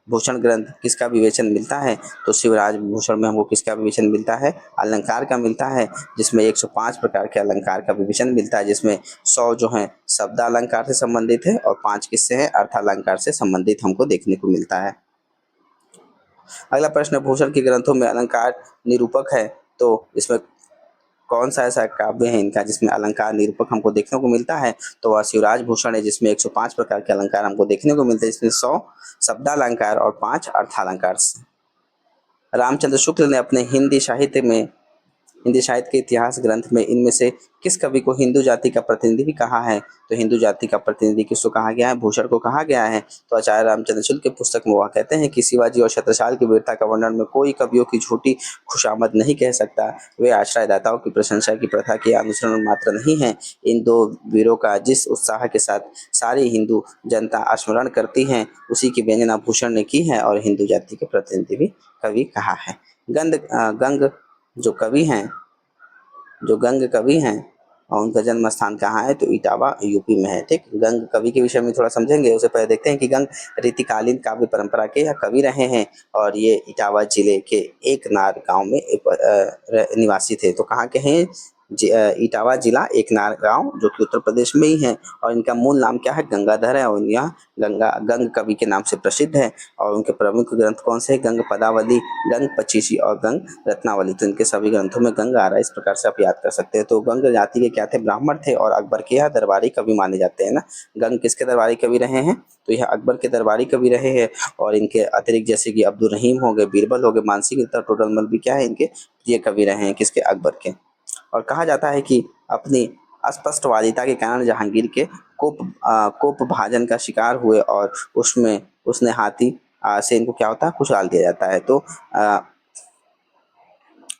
भूषण ग्रंथ किसका विवेचन मिलता है? तो शिवराज भूषण में हमको किसका विवेचन मिलता है? अलंकार का मिलता है, जिसमें 105 प्रकार के अलंकार का विवेचन मिलता है, जिसमें 100 जो है शब्दालंकार से संबंधित है और 5 किससे है? अर्थालंकार से संबंधित हमको देखने को मिलता है। अगला प्रश्न, भूषण के ग्रंथों में अलंकार निरूपक है, तो इसमें कौन सा ऐसा काव्य है इनका जिसमें अलंकार निरूपक हमको देखने को मिलता है? तो वह शिवराज भूषण है, जिसमें 105 प्रकार के अलंकार हमको देखने को मिलते हैं, इसमें 100 शब्दालंकार और 5 अर्थालंकार। रामचंद्र शुक्ल ने अपने हिंदी साहित्य के इतिहास ग्रंथ में इनमें से किस कवि को हिंदू जाति का प्रतिनिधि कहा है? तो हिंदू जाति का प्रतिनिधि किसको कहा गया है? भूषण को कहा गया है। तो आचार्य रामचंद्र शुक्ल की पुस्तक में वह कहते हैं कि शिवाजी और छत्रसाल की वीरता का वर्णन में कोई कवियों की झूठी खुशामद नहीं कह सकता। वे आश्रयदाताओं की प्रशंसा की प्रथा के अनुसरण मात्र नहीं है। इन 2 वीरों का जिस उत्साह के साथ सारी हिंदू जनता स्मरण करती है, उसी की व्यंजना भूषण ने की है। और हिंदू जाति के प्रतिनिधि भी कवि कहा है। गंग जो गंग कवि हैं और उनका जन्म स्थान कहाँ है? तो इटावा यूपी में है। ठीक, गंग कवि के विषय में थोड़ा समझेंगे। उससे पहले देखते हैं कि गंग रीतिकालीन काव्य परंपरा के या कवि रहे हैं। और ये इटावा जिले के एकनार गांव में निवासी थे। तो कहाँ के हैं? इटावा जिला एकनार गांव, जो कि उत्तर प्रदेश में ही है। और इनका मूल नाम क्या है? गंगाधर है। और यह गंग कवि के नाम से प्रसिद्ध है। और उनके प्रमुख ग्रंथ कौन से? गंग पदावली, गंग पचीसी और गंग रत्नावली। तो इनके सभी ग्रंथों में गंग आ रहा है। इस प्रकार से आप याद कर सकते हैं। तो गंग जाति के क्या थे? ब्राह्मण थे और अकबर के यहाँ दरबारी कवि माने जाते हैं ना। गंग किसके दरबारी कवि रहे हैं? तो यह अकबर के दरबारी कवि रहे हैं। और इनके अतिरिक्त जैसे कि अब्दुल रहीम हो गए, बीरबल हो गए, मानसिंह गुप्ता, टोडरमल भी क्या है इनके प्रिय कवि रहे हैं। किसके? अकबर के। और कहा जाता है कि अपनी अस्पष्टवादिता के कारण जहांगीर के कोप भाजन का शिकार हुए और उसमें उसने हाथी से इनको क्या होता है? कुचल दिया जाता है। तो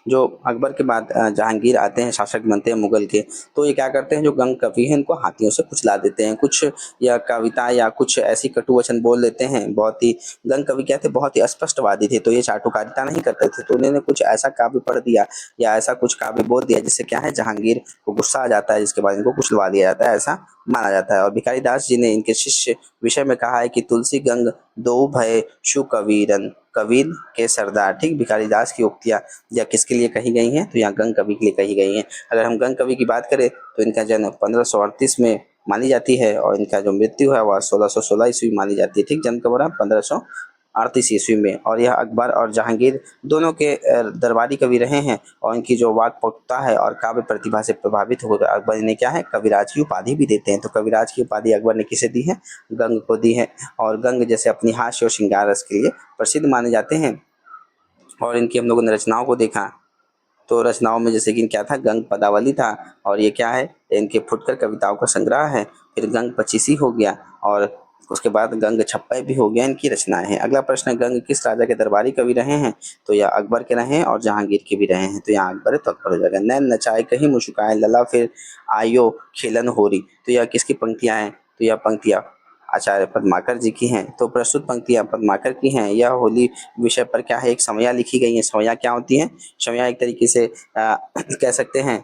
जो अकबर के बाद जहांगीर आते हैं, शासक बनते हैं मुगल के, तो ये क्या करते हैं, जो गंग कवि हैं इनको हाथियों से कुचला देते हैं। कुछ या कविता या कुछ ऐसी कटु वचन बोल देते हैं। बहुत ही गंग कवि क्या थे, बहुत ही स्पष्टवादी थे, तो ये चाटुकारिता नहीं करते थे। तो उन्होंने कुछ ऐसा काव्य पढ़ दिया या ऐसा कुछ काव्य बोल दिया जिससे क्या है, जहांगीर को गुस्सा आ जाता है, जिसके बाद इनको कुचलवा दिया जाता है, ऐसा माना जाता है। और भिखारी दास जी ने इनके शिष्य विषय में कहा है कि तुलसी गंग दो भय शु कबीरन, कबीर के सरदार। ठीक, भिखारी दास की उक्तियां या किसके लिए कही गई हैं, तो यहाँ गंग कवि के लिए कही गई हैं। अगर हम गंग कवि की बात करें तो इनका जन्म 1538 में मानी जाती है और इनका जो मृत्यु है वह 1616 ईस्वी मानी जाती है। ठीक, जन्म कब हो रहा है, 1538 ईस्वी में। और यह अकबर और जहांगीर दोनों के दरबारी कवि रहे हैं और इनकी जो वाक्पटुता है और काव्य प्रतिभा से प्रभावित होकर अकबर इन्हें क्या है, कविराज की उपाधि भी देते हैं। तो कविराज की उपाधि अकबर ने किसे दी है, गंग को दी है। और गंग जैसे अपनी हास्य और श्रृंगार रस के लिए प्रसिद्ध माने जाते हैं। और इनकी हम लोगों ने रचनाओं को देखा, तो रचनाओं में जैसे कि क्या था, गंग पदावली था, और ये क्या है, इनके फुटकर कविताओं का संग्रह है। फिर गंग पचीसी हो गया और उसके बाद गंग छप्पय भी हो गया, इनकी रचनाएं हैं। अगला प्रश्न है, गंग किस राजा के दरबारी कवि रहे हैं, तो यह अकबर के रहे हैं और जहांगीर के भी रहे हैं। तो यहाँ अकबर है तो अकबर हो जाएगा। नैन नचाए कहीं मुस्काए लला फिर आयो खेलन होरी, तो यह किसकी पंक्तियां हैं, तो यह पंक्तियां आचार्य पद्माकर जी की हैं। तो प्रस्तुत पंक्तियां पद्माकर की हैं। यह होली विषय पर क्या है, एक समया लिखी गई है। समया क्या होती है, समया एक तरीके से कह सकते हैं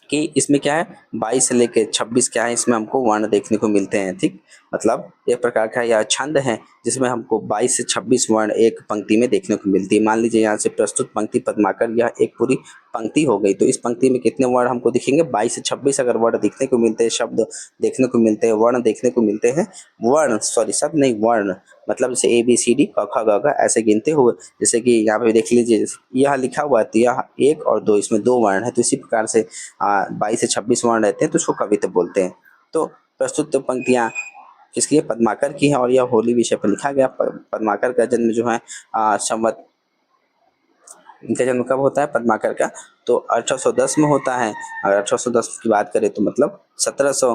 कि इसमें क्या है, 22 से लेके 26 क्या है, इसमें हमको वर्ण देखने को मिलते हैं। ठीक, मतलब एक प्रकार का यह छंद है जिसमें हमको 22 से 26 वर्ण एक पंक्ति में देखने को मिलती है। मान लीजिए यहाँ से प्रस्तुत पंक्ति पद्माकर, यह एक पूरी पंक्ति हो गई, तो इस पंक्ति में कितने वर्ण हमको दिखेंगे, 22 से 26 अगर वर्ण दिखने को मिलते हैं, शब्द देखने को मिलते हैं, वर्ण देखने को मिलते हैं। वर्ण, सॉरी शब्द नहीं, वर्ण, मतलब जैसे ए बी सी डी क ख ग घ ऐसे गिनते हुए, जैसे कि यहाँ पे देख लीजिए यह लिखा हुआ है, तो यह 1 और 2, इसमें 2 वर्ण है। तो इसी प्रकार से 22 से 26 वर्ण रहते हैं, तो उसको कवित्व बोलते हैं। तो प्रस्तुत पंक्तियां किसकी है, पद्माकर की है और यह होली विषय पर लिखा गया। पद्माकर का जन्म जो है संवत, इनका जन्म कब होता है पद्माकर का, तो 1810 में होता है। अगर 1810 की बात करें तो मतलब 1700,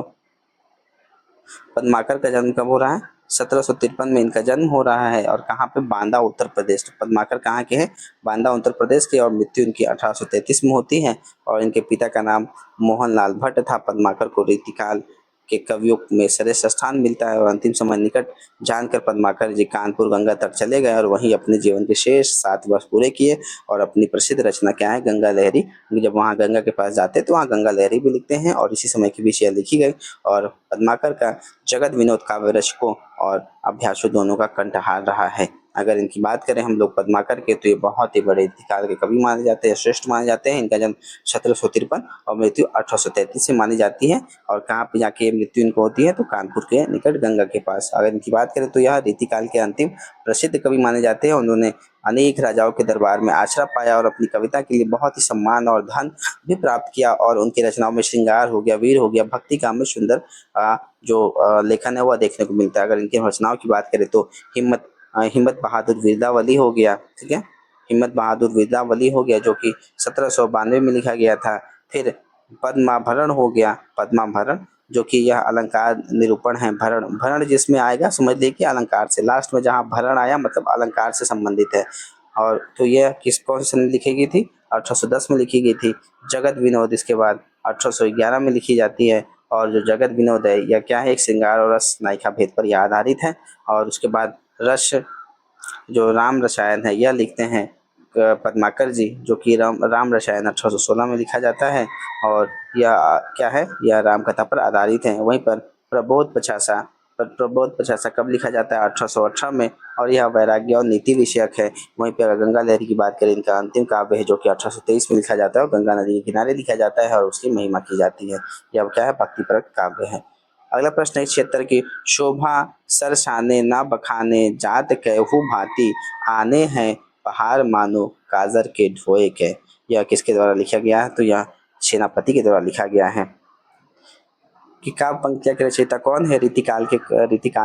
पद्माकर का जन्म कब हो रहा है, 1753 में इनका जन्म हो रहा है। और कहाँ पे, बांदा उत्तर प्रदेश। तो पद्माकर कहाँ के हैं, बांदा उत्तर प्रदेश के। और मृत्यु इनकी 1833 में होती है। और इनके पिता का नाम मोहनलाल भट्ट था। पद्माकर को रीतिकाल के कवियों में श्रेष्ठ स्थान मिलता है। और अंतिम समय निकट जानकर पद्माकर जी कानपुर गंगा तट चले गए और वहीं अपने जीवन के शेष 7 वर्ष पूरे किए। और अपनी प्रसिद्ध रचना क्या है, गंगा लहरी। जब वहाँ गंगा के पास जाते तो वहाँ गंगा लहरी भी लिखते हैं और इसी समय की विषय लिखी गई। और पद्माकर का जगत विनोद काव्य रचकों और अभ्यासों दोनों का कंठहार रहा है। अगर इनकी बात करें हम लोग पद्माकर के, तो ये बहुत ही बड़े काल के कवि माने जाते हैं, श्रेष्ठ माने जाते हैं। इनका जन्म 1753 और मृत्यु 1833 से मानी जाती है। और कहाँ पे जाके मृत्यु इनको होती है, तो कानपुर के निकट गंगा के पास। अगर इनकी बात करें तो यह रीतिकाल के अंतिम प्रसिद्ध कवि माने जाते हैं। उन्होंने अनेक राजाओं के दरबार में आश्रय पाया और अपनी कविता के लिए बहुत ही सम्मान और धन भी प्राप्त किया। और उनकी रचनाओं में श्रृंगार हो गया, वीर हो गया, भक्ति काम में सुंदर जो लेखन है वह देखने को मिलता है। अगर इनकी रचनाओं की बात करें तो हिम्मत बहादुर विरदावली हो गया, ठीक है, हिम्मत बहादुर विरदावली हो गया जो कि 1792 में लिखा गया था। फिर पद्माभरण हो गया, पद्माभरण जो कि यह अलंकार निरूपण है। भरण, भरण जिसमें आएगा समझ लीजिए कि अलंकार से, लास्ट में जहाँ भरण आया मतलब अलंकार से संबंधित है। और तो यह किस कौन से सन में लिखी गई थी, 1810 में लिखी गई थी। जगत विनोद इसके बाद 1811 में लिखी जाती है। और जो जगत विनोद है यह क्या है, एक श्रृंगार और रस नायिका भेद पर यह आधारित है। और उसके बाद रस, जो राम रसायन है यह लिखते हैं पद्माकर जी, जो कि राम रसायन 1816 में लिखा जाता है। और यह क्या है, यह राम कथा पर आधारित है। वहीं पर प्रबोध पचासा कब लिखा जाता है, 1818 में। और यह वैराग्य और नीति विषयक है। वहीं पर अगर गंगा लहरी की बात करें, इनका अंतिम काव्य है जो कि 1823 में लिखा जाता है और गंगा नदी के किनारे लिखा जाता है और उसकी महिमा की जाती है। यह क्या है, भक्तिपरक काव्य है। अगला प्रश्न है, क्षेत्र की शोभा सरसाने ना बखाने जात कहू भांति आने हैं पहाड़ मानो काजर के ढोए के। यह किसके द्वारा लिखा गया है, तो यह सेनापति के द्वारा लिखा गया है। कि काव्य पंक्तियां के रचयिता कौन है, रीतिकाल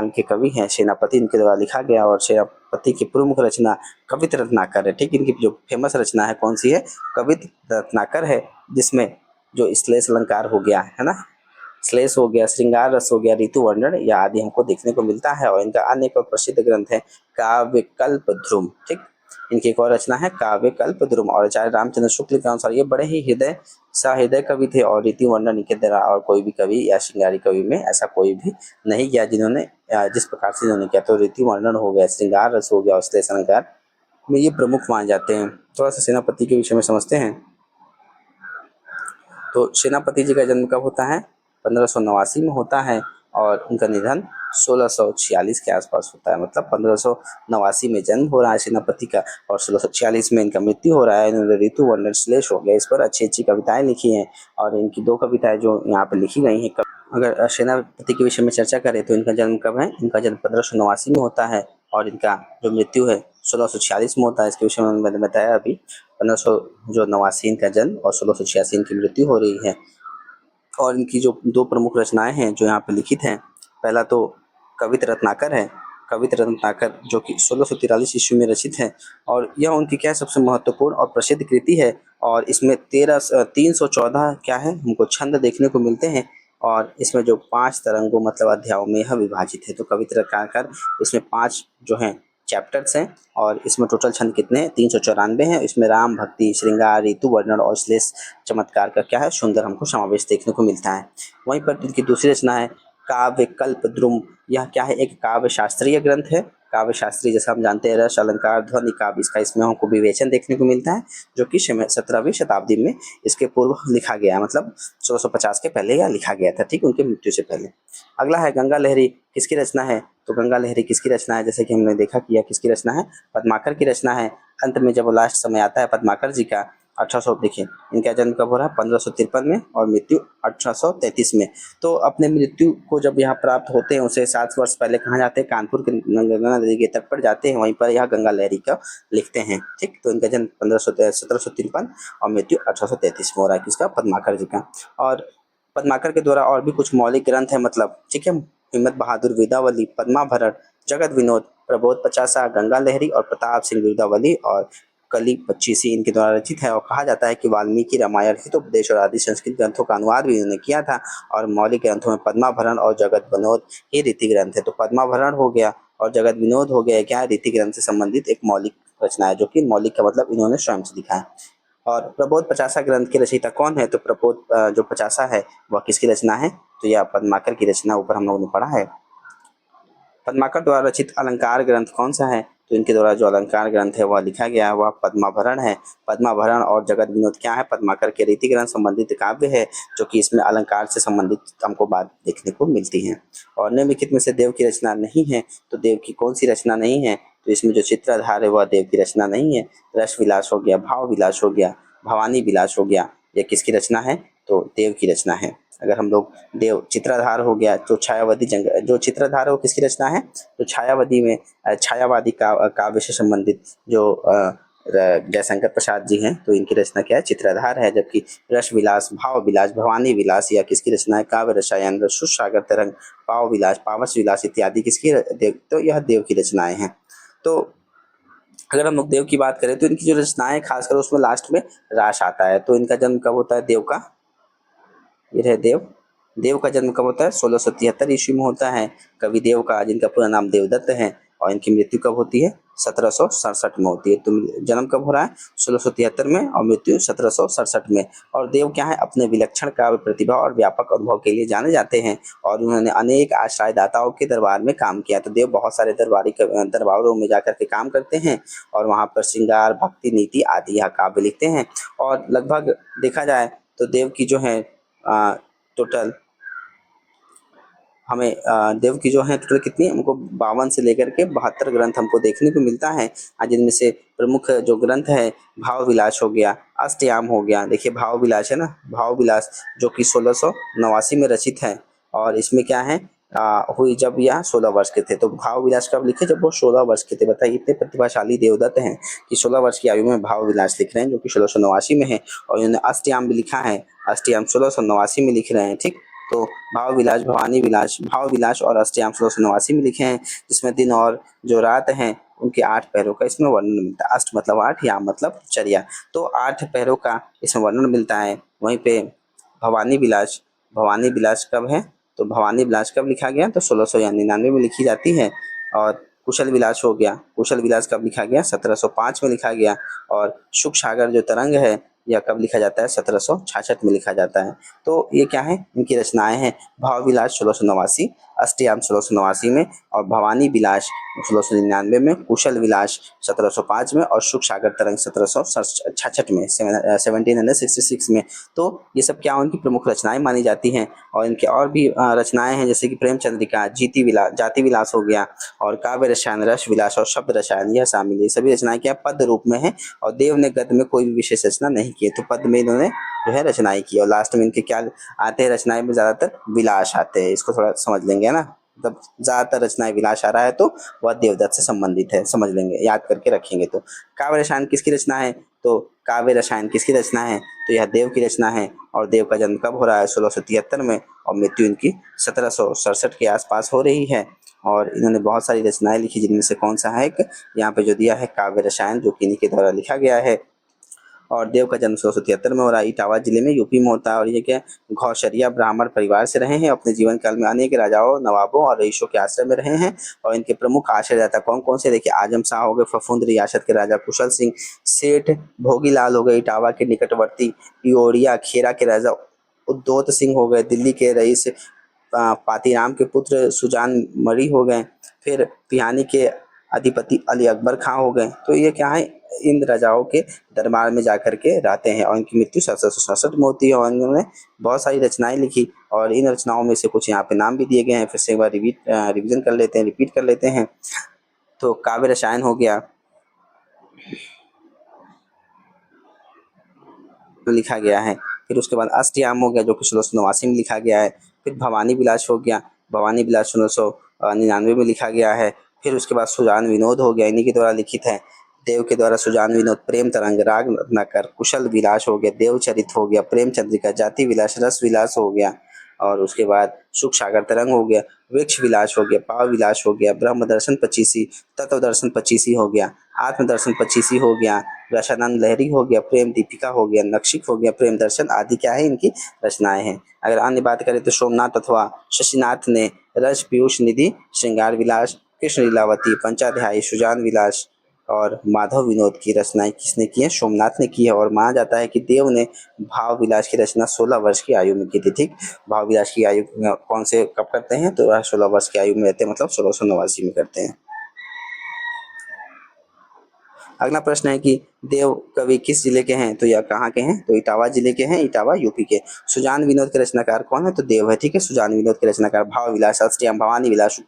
के कवि हैं सेनापति, इनके द्वारा लिखा गया। और सेनापति की प्रमुख रचना कवित रत्नाकर है। ठीक, इनकी जो फेमस रचना है कौन सी है, कवित रत्नाकर है, जिसमें जो श्लेष अलंकार हो गया है ना, श्लेष हो गया, श्रृंगार रस हो गया, ऋतु वर्णन या आदि हमको देखने को मिलता है। और इनका अन्य एक प्रसिद्ध ग्रंथ है काव्य कल्प ध्रुव। ठीक, इनकी एक और रचना है काव्य कल्प द्रुम, और आचार्य रामचंद्र शुक्ल के अनुसार ये बड़े ही हृदय कवि थे, और रीति वर्णन इनके द्वारा और कोई भी कवि या श्रृंगारी कवि में ऐसा कोई भी नहीं किया जिन्होंने जिस प्रकार से इन्होंने किया। तो रीति वर्णन हो गया, श्रृंगार रस हो गया, विश्लेषण अलंकार में ये प्रमुख माने जाते हैं। थोड़ा सा सेनापति के विषय में समझते हैं। तो सेनापति जी का जन्म कब होता है? 1589 में होता है, और उनका निधन 1646 के आसपास होता है। मतलब 1589 में जन्म हो रहा है सेनापति का, और 1646 में इनका मृत्यु हो रहा है। इन्होंने ऋतु वर्णन श्लेष हो गया, इस पर अच्छी अच्छी कविताएं लिखी हैं, और इनकी 2 कविताएं जो यहाँ पे लिखी गई हैं। अगर सेनापति के विषय में चर्चा करें तो इनका जन्म कब है? इनका जन्म 1589 में होता है, और इनका जो मृत्यु है 1646 में होता है। इसके विषय में मैंने बताया अभी, 1589 इनका जन्म और 1686 इनकी मृत्यु हो रही है। और इनकी जो 2 प्रमुख रचनाएं हैं जो यहाँ पे लिखित हैं, पहला तो कवित रत्नाकर है। कवित रत्नाकर जो कि 1643 ईस्वी में रचित है, और यह उनकी क्या सबसे महत्वपूर्ण और प्रसिद्ध कृति है। और इसमें 314 क्या है हमको छंद देखने को मिलते हैं, और इसमें जो 5 तरंगों मतलब अध्यायों में यह विभाजित है। तो कवित रत्नाकर इसमें 5 जो हैं चैप्टर्स हैं, और इसमें टोटल छंद कितने हैं? 394 हैं। इसमें राम, भक्ति, श्रृंगार, ऋतु वर्णन और श्लेष चमत्कार का क्या है सुंदर हमको समावेश देखने को मिलता है। वहीं पर इनकी दूसरी रचना है काव्य कल्प द्रुम। यह क्या है? एक काव्य शास्त्रीय ग्रंथ है। काव्य शास्त्री जैसा हम जानते हैं रस, अलंकार, ध्वनि, काव्य, इसका इसमें हमको विवेचन देखने को मिलता है, जो कि 17वीं शताब्दी में इसके पूर्व लिखा गया है। मतलब 1650 के पहले यह लिखा गया था, ठीक, उनके मृत्यु से पहले। अगला है गंगा लहरी। किसकी रचना है? तो गंगा लहरी किसकी रचना है? जैसे कि हमने देखा कि यह किसकी रचना है? पद्माकर की रचना है। अंत में जब लास्ट समय आता है पद्माकर जी का, 1800, देखिए इनका जन्म कब हो रहा है? 1553 में, और मृत्यु 1833 में। तो अपने मृत्यु को जब यहाँ प्राप्त होते हैं उसे 7 वर्ष पहले कहाँ जाते हैं? कानपुर के गंगा नदी के तट पर जाते हैं, वहीं पर यह गंगा लहरी का लिखते हैं, ठीक। तो इनका जन्म 1753 और मृत्यु 1833 में हो रहा है, किसका? पद्माकर जी का। और पद्माकर के द्वारा और भी कुछ मौलिक ग्रंथ है, मतलब, ठीक है, हिम्मत बहादुर विद्यावली, पद्माभरण, जगत विनोद, प्रबोध पचासा, गंगा लहरी और प्रताप सिंह विद्यावली और कली 25 इनके द्वारा रचित है। और कहा जाता है कि वाल्मीकि रामायण हितोपदेश और आदि संस्कृत ग्रंथों का अनुवाद भी इन्होंने किया था। और मौलिक ग्रंथों में पद्माभरण और जगत विनोद ये रीति ग्रंथ है। तो पद्माभरण हो गया और जगत विनोद हो गया, क्या रीति ग्रंथ से संबंधित एक मौलिक रचना है, जो कि मौलिक का मतलब इन्होंने स्वयं से लिखा है। और प्रबोध पचासा ग्रंथ के रचयिता कौन है? तो प्रबोध जो पचासा है वह किसकी रचना है? तो यह पद्माकर की रचना, ऊपर हम लोगों ने पढ़ा है। पद्माकर द्वारा रचित अलंकार ग्रंथ कौन सा है? तो इनके द्वारा जो अलंकार ग्रंथ है वह लिखा गया है वह पद्माभरण है। पद्माभरण और जगत विनोद क्या है? पद्माकर के रीति ग्रंथ संबंधित काव्य है, जो कि इसमें अलंकार से संबंधित हमको बात देखने को मिलती है। और निम्नलिखित में से देव की रचना नहीं है, तो देव की कौन सी रचना नहीं है? तो इसमें जो चित्राधार है वह देव की रचना नहीं है। रस विलास हो गया, भाव विलास हो गया, भवानी विलास हो गया, यह किसकी रचना है? तो देव की रचना है। अगर हम लोग देव चित्राधार हो गया, तो छायावादी जो चित्राधार है वो किसकी रचना है? तो छायावादी में छायावादी काव्य से संबंधित जो जयशंकर प्रसाद जी हैं, तो इनकी रचना क्या है? चित्राधार है। जबकि रस विलास, भाव विलास, भवानी विलास या किसकी रचना है? काव्य रसायन, सुसागर तरंग, पाव विलास, पावस विलास इत्यादि किसकी तो यह देव की रचनाएं हैं। तो अगर हम लोग देव की बात करें तो इनकी जो रचनाएं खासकर उसमें लास्ट में रास आता है। तो इनका जन्म कब होता है देव का? ये रहे देव। देव का जन्म कब होता है? 1673 ईस्वी में होता है। कवि देव का, जिनका पूरा नाम देवदत्त है, और इनकी मृत्यु कब होती है? 1767 में होती है। तो जन्म कब हो रहा है? 1673 में, और मृत्यु 1767 में। और देव क्या है? अपने विलक्षण काव्य प्रतिभा और व्यापक अनुभव के लिए जाने जाते हैं, और उन्होंने अनेक आश्रयदाताओं के दरबार में काम किया। तो देव बहुत सारे दरबारों में जाकर के काम करते हैं, और वहाँ पर श्रृंगार, भक्ति, नीति आदि यह काव्य लिखते हैं। और लगभग देखा जाए तो देव की जो है टोटल हमें देव की जो है टोटल कितनी हमको 52 से लेकर के 72 ग्रंथ हमको देखने को मिलता है। जिनमें से प्रमुख जो ग्रंथ है भाव विलास हो गया, अष्टयाम हो गया। देखिए भाव विलास है ना, भाव विलास जो कि 1689 में रचित है, और इसमें क्या है हुई जब यह 16 वर्ष के थे। तो भाव विलास कब लिखे? जब वो 16 वर्ष के थे। बताइए इतने प्रतिभाशाली देवदत्त हैं कि 16 वर्ष की आयु में भाव विलास लिख रहे हैं, जो कि 1689 में है। और इन्होंने अष्टयाम भी लिखा है, अष्टयाम 1689 में लिख रहे हैं, ठीक। तो भाव विलास, भवानी विलास, भाव विलास और अष्टयाम 1689 में लिखे हैं, जिसमें दिन और जो रात हैं उनके 8 पहरों का इसमें वर्णन मिलता है। अष्ट मतलब 8, याम मतलब चर्या, तो 8 पहरों का इसमें वर्णन मिलता है। वहीं पे भवानी विलास, भवानी विलास कब है? तो भवानी विलास कब लिखा गया? तो 1699 में लिखी जाती है। और कुशल विलास हो गया, कुशल विलास कब लिखा गया? 1705 में लिखा गया। और शुक सागर जो तरंग है यह कब लिखा जाता है? 1766 में लिखा जाता है। तो ये क्या है? इनकी रचनाएं हैं। भाव विलास 1689, अष्टयाम 1689 में, और भवानी विलास 1699 में, कुशल विलास 1705 में, और शुक सागर तरंग 1766 में, 1766 में। तो ये सब क्या उनकी प्रमुख रचनाएं मानी जाती हैं। और इनके और भी रचनाएं हैं, जैसे कि प्रेम चंद्रिका, जीति विलास, जाति विलास हो गया, और काव्य रसायन, रस विलास और शब्द रसायन, यह शामिल है। सभी रचनाएं क्या पद रूप में है, और देव ने गद्य में कोई भी विशेष रचना नहीं की है, तो पद में इन्होंने जो है रचनाएं की। और लास्ट में इनके क्या आते हैं? रचनाएं में ज्यादातर विलास आते हैं। इसको थोड़ा समझ लेंगे ना, मतलब ज्यादातर रचनाएं विलास आ रहा है तो वह देवदत्त से संबंधित है, समझ लेंगे, याद करके रखेंगे। तो काव्य रसायन किसकी रचना है? तो काव्य रसायन किसकी रचना है? तो यह देव की रचना है। और देव का जन्म कब हो रहा है? 1673 में, और मृत्यु इनकी 1767 के आसपास हो रही है। और इन्होंने बहुत सारी रचनाएं लिखी, जिनमें से कौन सा है एक यहाँ पे जो दिया है, काव्य रसायन, जो कि इन्हीं के द्वारा लिखा गया है। और देव का जन्म 1673 में हो रहा है, इटावा जिले में, यूपी में होता है। और ये क्या, घौशरिया ब्राह्मण परिवार से रहे हैं। अपने जीवन काल में अनेक राजाओं, नवाबों और रईसों के आश्रय में रहे हैं। और इनके प्रमुख आश्रयदाता कौन कौन से? देखिए, आजम शाह हो गए, फफूंद रियासत के राजा कुशल सिंह, सेठ भोगीलाल हो गए इटावा के निकटवर्ती, इओरिया खेरा के राजा उद्योत सिंह हो गए, दिल्ली के रईस पातीराम के पुत्र सुजान मणि हो गए, फिर पिहानी के अधिपति अली अकबर खां हो गए। तो ये क्या है? इन राजाओं के दरबार में जाकर के रहते हैं। और इनकी मृत्यु 1767 में होती है। और इन्होंने बहुत सारी रचनाएं लिखी, और इन रचनाओं में से कुछ यहाँ पे नाम भी दिए गए हैं। फिर से एक बार रिवीजन कर लेते हैं, रिपीट कर लेते हैं। तो काव्य रसायन हो गया, लिखा गया है। फिर उसके बाद अष्टयाम हो गया, जो कि 1689 में लिखा गया है। फिर भवानी विलास हो गया, भवानी विलास 1699 में लिखा गया है। फिर उसके बाद सुजान विनोद हो गया, इन्हीं के द्वारा लिखित है। देव के द्वारा सुजान विनोद, प्रेम तरंग, राग रत्नाकर, कुशल विलास हो गया, देवचरित हो गया, प्रेम चंद्रिका, जाति विलास, रस विलास हो गया। और उसके बाद सुख सागर तरंग हो गया, वृक्ष विलास हो गया, पाव विलास हो गया, ब्रह्म दर्शन 25, तत्व दर्शन 25 हो गया, आत्मदर्शन 25 हो गया, रसानंद लहरी हो गया, प्रेम दीपिका हो गया, नक्षिक हो गया, प्रेम दर्शन आदि क्या है? इनकी रचनाएं हैं। अगर अन्य बात करें तो सोमनाथ अथवा शशिनाथ ने रस पीयूष निधि, श्रृंगार विलास, कृष्ण लीलावती, पंचाध्यायी, सुजान विलास और माधव विनोद की रचनाएं किसने की है? सोमनाथ ने की है। और माना जाता है कि देव ने भाव विलास की रचना 16 वर्ष की आयु में की थी। ठीक, भाव विलास की आयु कौन से कब करते हैं? तो 16 वर्ष की आयु में रहते हैं, मतलब 1689 में करते हैं। अगला प्रश्न है कि देव कवि किस जिले के हैं? तो यह कहाँ के हैं? तो इटावा जिले के हैं, इटावा यूपी के। सुजान विनोद के रचनाकार कौन है? तो देव है। ठीक है, सुजान विनोद के रचनाकार भाव विलास, अष्टयाम, भवानी विलास,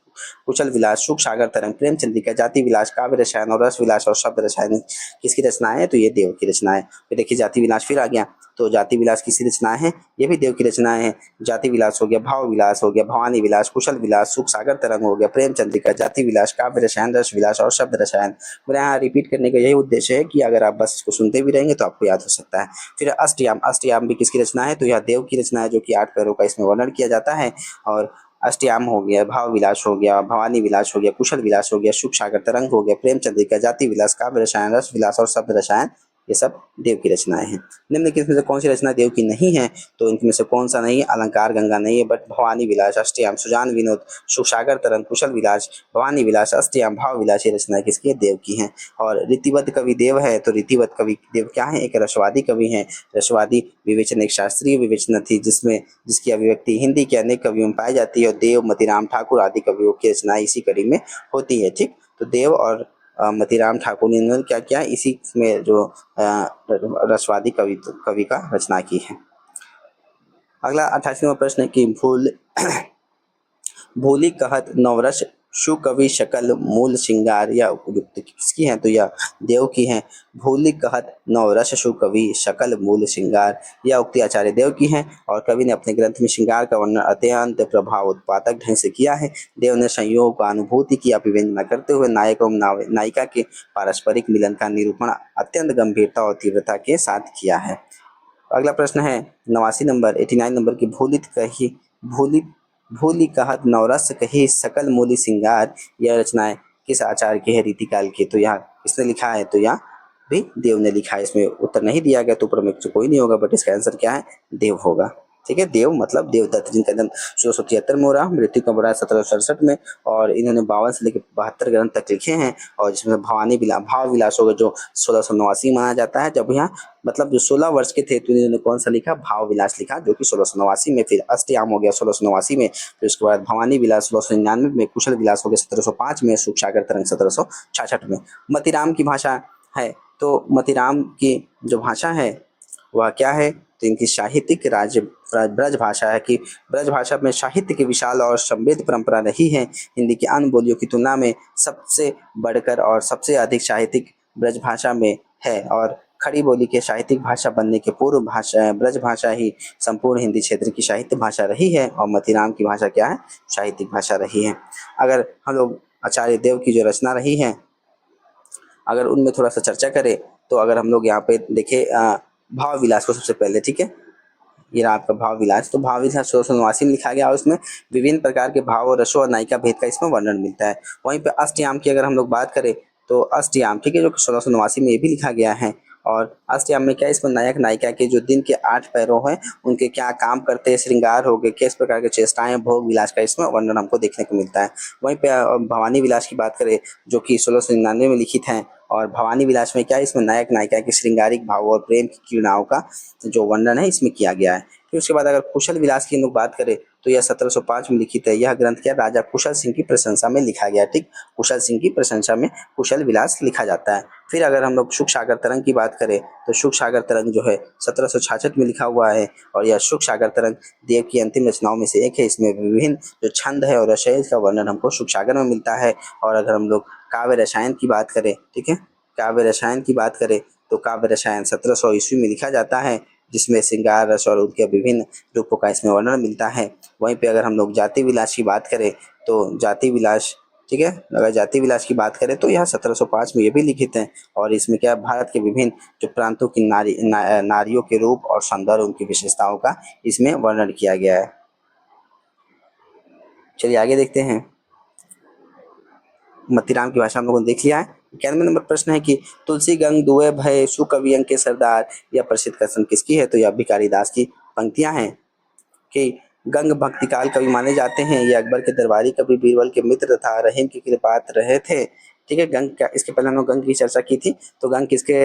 कुशल विलास, सुख सागर तरंग, प्रेम चंद्रिका, जाति विलास, काव्य रसायन और रस विलास और शब्द रसायन किसकी रचना है? तो ये देव की रचना है। फिर देखिए, जाति विलास फिर आ गया। तो जाति विलास किसकी रचना है? ये भी देव की रचनाएं हैं। जाति विलास हो गया, भाव विलास हो गया, भवानी विलास, कुशल विलास, सुख सागर तरंग हो गया, प्रेम चंद्रिका, जाति विलास, काव्य रसायन, रस विलास और शब्द रसायन। मेरे यहाँ रिपीट करने का यही उद्देश्य है कि अगर आप बस इसको सुनते भी रहेंगे तो आपको याद हो सकता है। फिर अष्टयाम, अष्टयाम भी किसकी रचना है? तो यह देव की रचना है, जो कि 8 पैरों का इसमें वर्णन किया जाता है। और अष्टयाम हो गया, भाव विलास हो गया, भवानी विलास हो गया, कुशल विलास हो गया, सुख सागर तरंग हो गया, प्रेम चंद्रिका, जाति विलास, काव्य रसायन, रस विलास और शब्द रसायन, ये सब देव की रचनाएं हैं। निम्नलिखित में से कौन सी रचना देव की नहीं है? तो इनमें से कौन सा नहीं है? अलंकार गंगा नहीं है, बट भवानी विलास, अष्टयाम, सुजान विनोद, सुख सागर तरंग, कुशल विलास, भवानी विलास, अष्टयाम, भाव विलास, ये रचनाएं किसकी है? देव की हैं। और रीतिवत कवि देव है, तो रीतिवत कवि देव क्या है? एक रसवादी कवि हैं। रसवादी विवेचन एक शास्त्रीय विवेचना थी, जिसकी अभिव्यक्ति हिंदी के अनेक कवियों में पाई जाती है। और देव, मतीराम ठाकुर आदि कवियों की रचनाएं इसी कड़ी में होती है। ठीक, तो देव और मतीराम ठाकुर ने इन्होंने क्या किया? इसी में जो रसवादी कवि का रचना की है। अगला 88वां प्रश्न है कि भूलि कहत नवरस सुकवि शकल मूल श्रृंगार, या उपयुक्त किसकी है? तो यह देव की है। भूलि कहत नवरस सुकवि शकल मूल श्रृंगार, यह उक्ति आचार्य देव की है। और कवि ने अपने ग्रंथ में श्रृंगार का वर्णन अत्यंत प्रभाव उत्पादक ढंग से किया है। देव ने संयोग का अनुभूति की अभिव्यंजना करते हुए नायक एवं नायिका के पारस्परिक मिलन का निरूपण अत्यंत गंभीरता और तीव्रता के साथ किया है। अगला प्रश्न है 89 नंबर, 89 नंबर की भूलित भूलि कहत नवरस कही सकल मूली सिंगार, यह रचनाएं किस आचार्य की है? रीतिकाल की। तो यहाँ किसने लिखा है? तो यहाँ भी देव ने लिखा है। इसमें उत्तर नहीं दिया गया, तो ऊपर में कोई नहीं होगा, बट इसका आंसर क्या है? देव होगा। ठीक है। देव मतलब देवदत्त, जिनका जन्म 1673 में हो रहा, मृत्यु कब हो रहा है 1767 में। और इन्होंने 52 से लेकर 72 ग्रंथ तक लिखे हैं। और जिसमें भाव विलास हो गए जो 1689 माना जाता है। जब यहाँ मतलब जो 16 वर्ष के थे तो इन्होंने कौन सा लिखा, भाव विलास लिखा, जो कि 1689 में। फिर अष्टयाम हो गया 1689 में। फिर उसके बाद भवानी विलास 1699 में। कुशल विलास हो गया 1705 में। सुख सागर तरंग 1766 में। मतीराम की भाषा है, तो मतीराम की जो भाषा है वह क्या है, तो इनकी साहित्यिक ब्रज भाषा है कि ब्रज भाषा में साहित्य की विशाल और समृद्ध परंपरा रही है। हिंदी की अन्य बोलियों की तुलना में सबसे बढ़कर और सबसे अधिक साहित्यिक ब्रज भाषा में है। और खड़ी बोली के साहित्यिक भाषा बनने के पूर्व ब्रज भाषा ही संपूर्ण हिंदी क्षेत्र की साहित्य भाषा रही है। और मतीराम की भाषा क्या है, साहित्यिक भाषा रही है। अगर हम लोग आचार्य देव की जो रचना रही है, अगर उनमें थोड़ा सा चर्चा करें, तो अगर हम लोग यहाँ पे देखें भाव विलास को सबसे पहले, ठीक है, ये रहा आपका भाव विलास। तो भाव विलास 1689 में लिखा गया और उसमें विभिन्न प्रकार के भाव और रसों और नायिका भेद का इसमें वर्णन मिलता है। वहीं पे अष्टयाम की अगर हम लोग बात करें, तो अष्टयाम, ठीक है, जो 1689 में ये भी लिखा गया है। और अष्टयाम में क्या है, इसमें नायक नायिका के जो दिन के 8 पैरों हैं उनके क्या काम करते हैं, श्रृंगार हो गए, किस प्रकार के चेष्टाएं, भोग विलास का इसमें वर्णन हमको देखने को मिलता है। वहीं पे भवानी विलास की बात करें, जो कि 1699 में लिखित है। और भवानी विलास में क्या है, इसमें नायक नायिका के श्रृंगारिक भाव और प्रेम की क्रीड़ाओं का जो वर्णन है इसमें किया गया है। फिर उसके बाद अगर कुशल विलास की हम लोग बात करें, तो यह 1705 में लिखित है। यह ग्रंथ क्या, राजा कुशल सिंह की प्रशंसा में लिखा गया। ठीक, कुशल सिंह की प्रशंसा में कुशल विलास लिखा जाता है। फिर अगर हम लोग सुख सागर तरंग की बात करें, तो सुख सागर तरंग जो है 1766 में लिखा हुआ है। और यह सुख सागर तरंग देव की अंतिम रचनाओं में से एक है। इसमें विभिन्न जो छंद है और रचय का वर्णन हमको सुख सागर में मिलता है। और अगर हम लोग काव्य रसायन की बात करें, ठीक है, काव्य रसायन की बात करें, तो काव्य रसायन 1700 ईस्वी में लिखा जाता है, जिसमें श्रृंगार रस और उनके विभिन्न रूपों का इसमें वर्णन मिलता है। वहीं पे अगर हम लोग जाति विलास की बात करें, तो जाति विलास, ठीक है, अगर जाति विलास की बात करें तो यह 1705 में ये भी लिखित है। और इसमें क्या है, भारत के विभिन्न जो प्रांतों की नारियों के रूप और सौंदर्य, उनकी विशेषताओं का इसमें वर्णन किया गया है। चलिए आगे देखते हैं। मतीराम की भाषा हम लोगों ने देख लिया है। 91 नंबर प्रश्न है कि तुलसी गंग दुए भय सुकवि अंक के सरदार, यह प्रसिद्ध कथन किसकी है, तो यह भिखारी दास की पंक्तियां हैं कि गंग भक्तिकाल कवि माने जाते हैं। ये अकबर के दरबारी कवि बीरबल के मित्र तथा रहीम की कृपात रहे थे। ठीक है, गंग का इसके पहले हम लोग गंग की चर्चा की थी। तो गंग किसके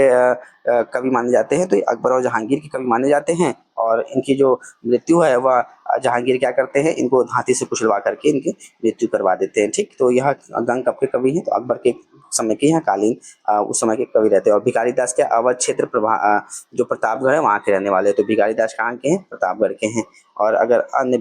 कवि माने जाते हैं, तो ये अकबर और जहांगीर के कवि माने जाते हैं। और इनकी जो मृत्यु है वह जहांगीर क्या करते हैं, इनको हाथी से कुचलवा करके इनकी मृत्यु करवा देते हैं। ठीक, तो यह गंग कब के कवि हैं, तो अकबर के समय के यहाँ कालीन उस समय के कवि रहते हैं। और भिखारी दास के अवध क्षेत्र जो प्रतापगढ़ है वहाँ के रहने वाले हैं। तो भिखारी दास कहाँ के हैं, प्रतापगढ़ के हैं। और अगर अन्य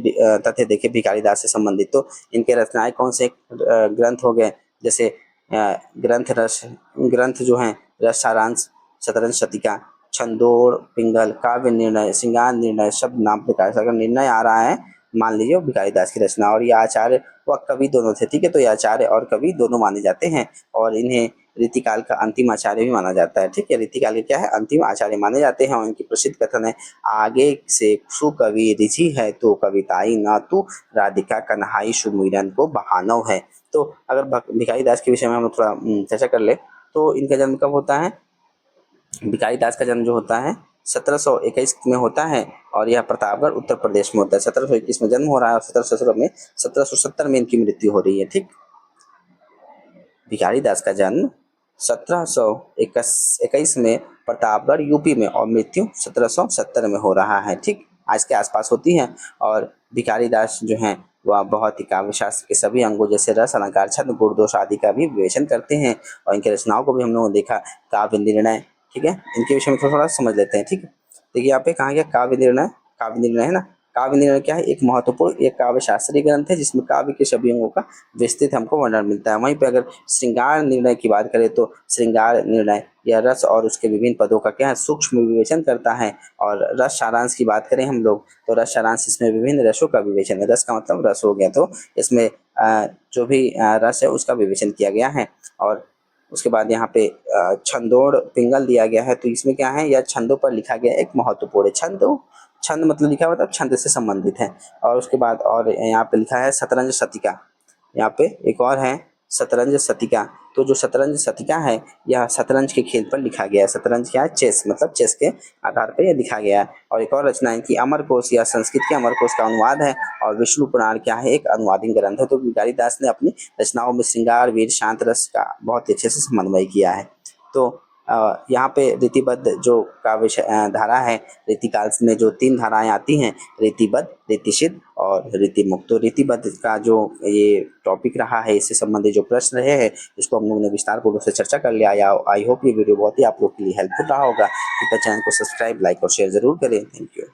तथ्य देखें भिखारी दास से संबंधित, तो इनके रचनाएं कौन से ग्रंथ हो गए, जैसे ग्रंथ जो हैं रस सारांश, शतरंज शतिका, छंदोड़ पिंगल, काव्य निर्णय, श्रृंगार निर्णय, शब्द नाम प्रकाश। अगर निर्णय आ रहा है, मान लीजिए भिखारी दास की रचना। और ये आचार्य व कवि दोनों थे। ठीक है, तो ये आचार्य और कवि दोनों माने जाते हैं। और इन्हें रीतिकाल का अंतिम आचार्य भी माना जाता है। ठीक है, रीतिकाल के क्या है, अंतिम आचार्य माने जाते हैं। और इनकी प्रसिद्ध कथन है, आगे से सुकवि रिझी है तो कविताई न तू, राधिका कन्हाई सुमिरन को बहानव है। तो अगर भिखारी दास के विषय में हम थोड़ा चर्चा कर ले, तो इनका जन्म कब होता है, भिखारी दास का जन्म जो होता है 1721 में होता है। और यह प्रतापगढ़ उत्तर प्रदेश में होता है। 1721 में जन्म हो रहा है और 1770 में इनकी मृत्यु हो रही है। ठीक, भिखारी दास का जन्म 1721 में प्रतापगढ़ यूपी में और मृत्यु 1770 में हो रहा है। ठीक, आज के आसपास होती है। और भिखारी दास जो हैं वह बहुत ही काव्य शास्त्र के सभी अंगों जैसे रस, अलंकार, छंद, गुण, दोष आदि का भी विवेचन करते हैं। और इनकी रचनाओं को भी हम लोगों ने देखा। काव्य निर्णय, ठीक है, इनके विषय में थोड़ा समझ लेते हैं। ठीक है, देखिए यहाँ पे कहा गया काव्य निर्णय, काव्य निर्णय है ना। काव्य निर्णय क्या है, एक महत्वपूर्ण एक काव्य शास्त्रीय ग्रंथ है जिसमें काव्य के सभी अंगों का विस्तृत हमको वर्णन मिलता है। वहीं पे अगर श्रृंगार निर्णय की बात करें, तो श्रृंगार निर्णय यह रस और उसके विभिन्न पदों का क्या है, सूक्ष्म विवेचन करता है। और रस सारांश की बात करें हम लोग, तो रस सारांश इसमें विभिन्न रसों का विवेचन है। रस का मतलब रस हो गया, तो इसमें जो भी रस है उसका विवेचन किया गया है। और उसके बाद यहाँ पे छंदोड़ पिंगल दिया गया है। तो इसमें क्या है, यह छंदों पर लिखा गया एक महत्वपूर्ण छंद, छंद मतलब लिखा हुआ, मतलब छंद से संबंधित है। और उसके बाद और यहाँ पे लिखा है शतरंज शतिका। यहाँ पे एक और है शतरंज शतिका। तो जो शतरंज शतिका है यह शतरंज के खेल पर लिखा गया है। शतरंज क्या है? चेस, मतलब चेस के आधार पर यह लिखा गया है। और एक और रचना है कि अमरकोश, या संस्कृत के अमरकोश का अनुवाद है। और विष्णु पुराण क्या है? एक अनुवादित ग्रंथ है। तो बिहारीदास ने अपनी रचनाओं में श्रृंगार, वीर, शांत रस का बहुत ही अच्छे से समन्वय किया है। तो यहाँ पे रीतिबद्ध जो काव्य धारा है, रीतिकाल में जो 3 धाराएँ आती हैं, रीतिबद्ध, रीतिसिद्ध और रीतिमुक्त। तो रीतिबद्ध का जो ये टॉपिक रहा है, इससे संबंधित जो प्रश्न रहे हैं, इसको हम लोगों ने विस्तारपूर्वक से चर्चा कर लिया। आई होप ये वीडियो बहुत ही आप लोग के लिए हेल्पफुल रहा होगा। कृपया चैनल को सब्सक्राइब, लाइक और शेयर ज़रूर करें। Thank you.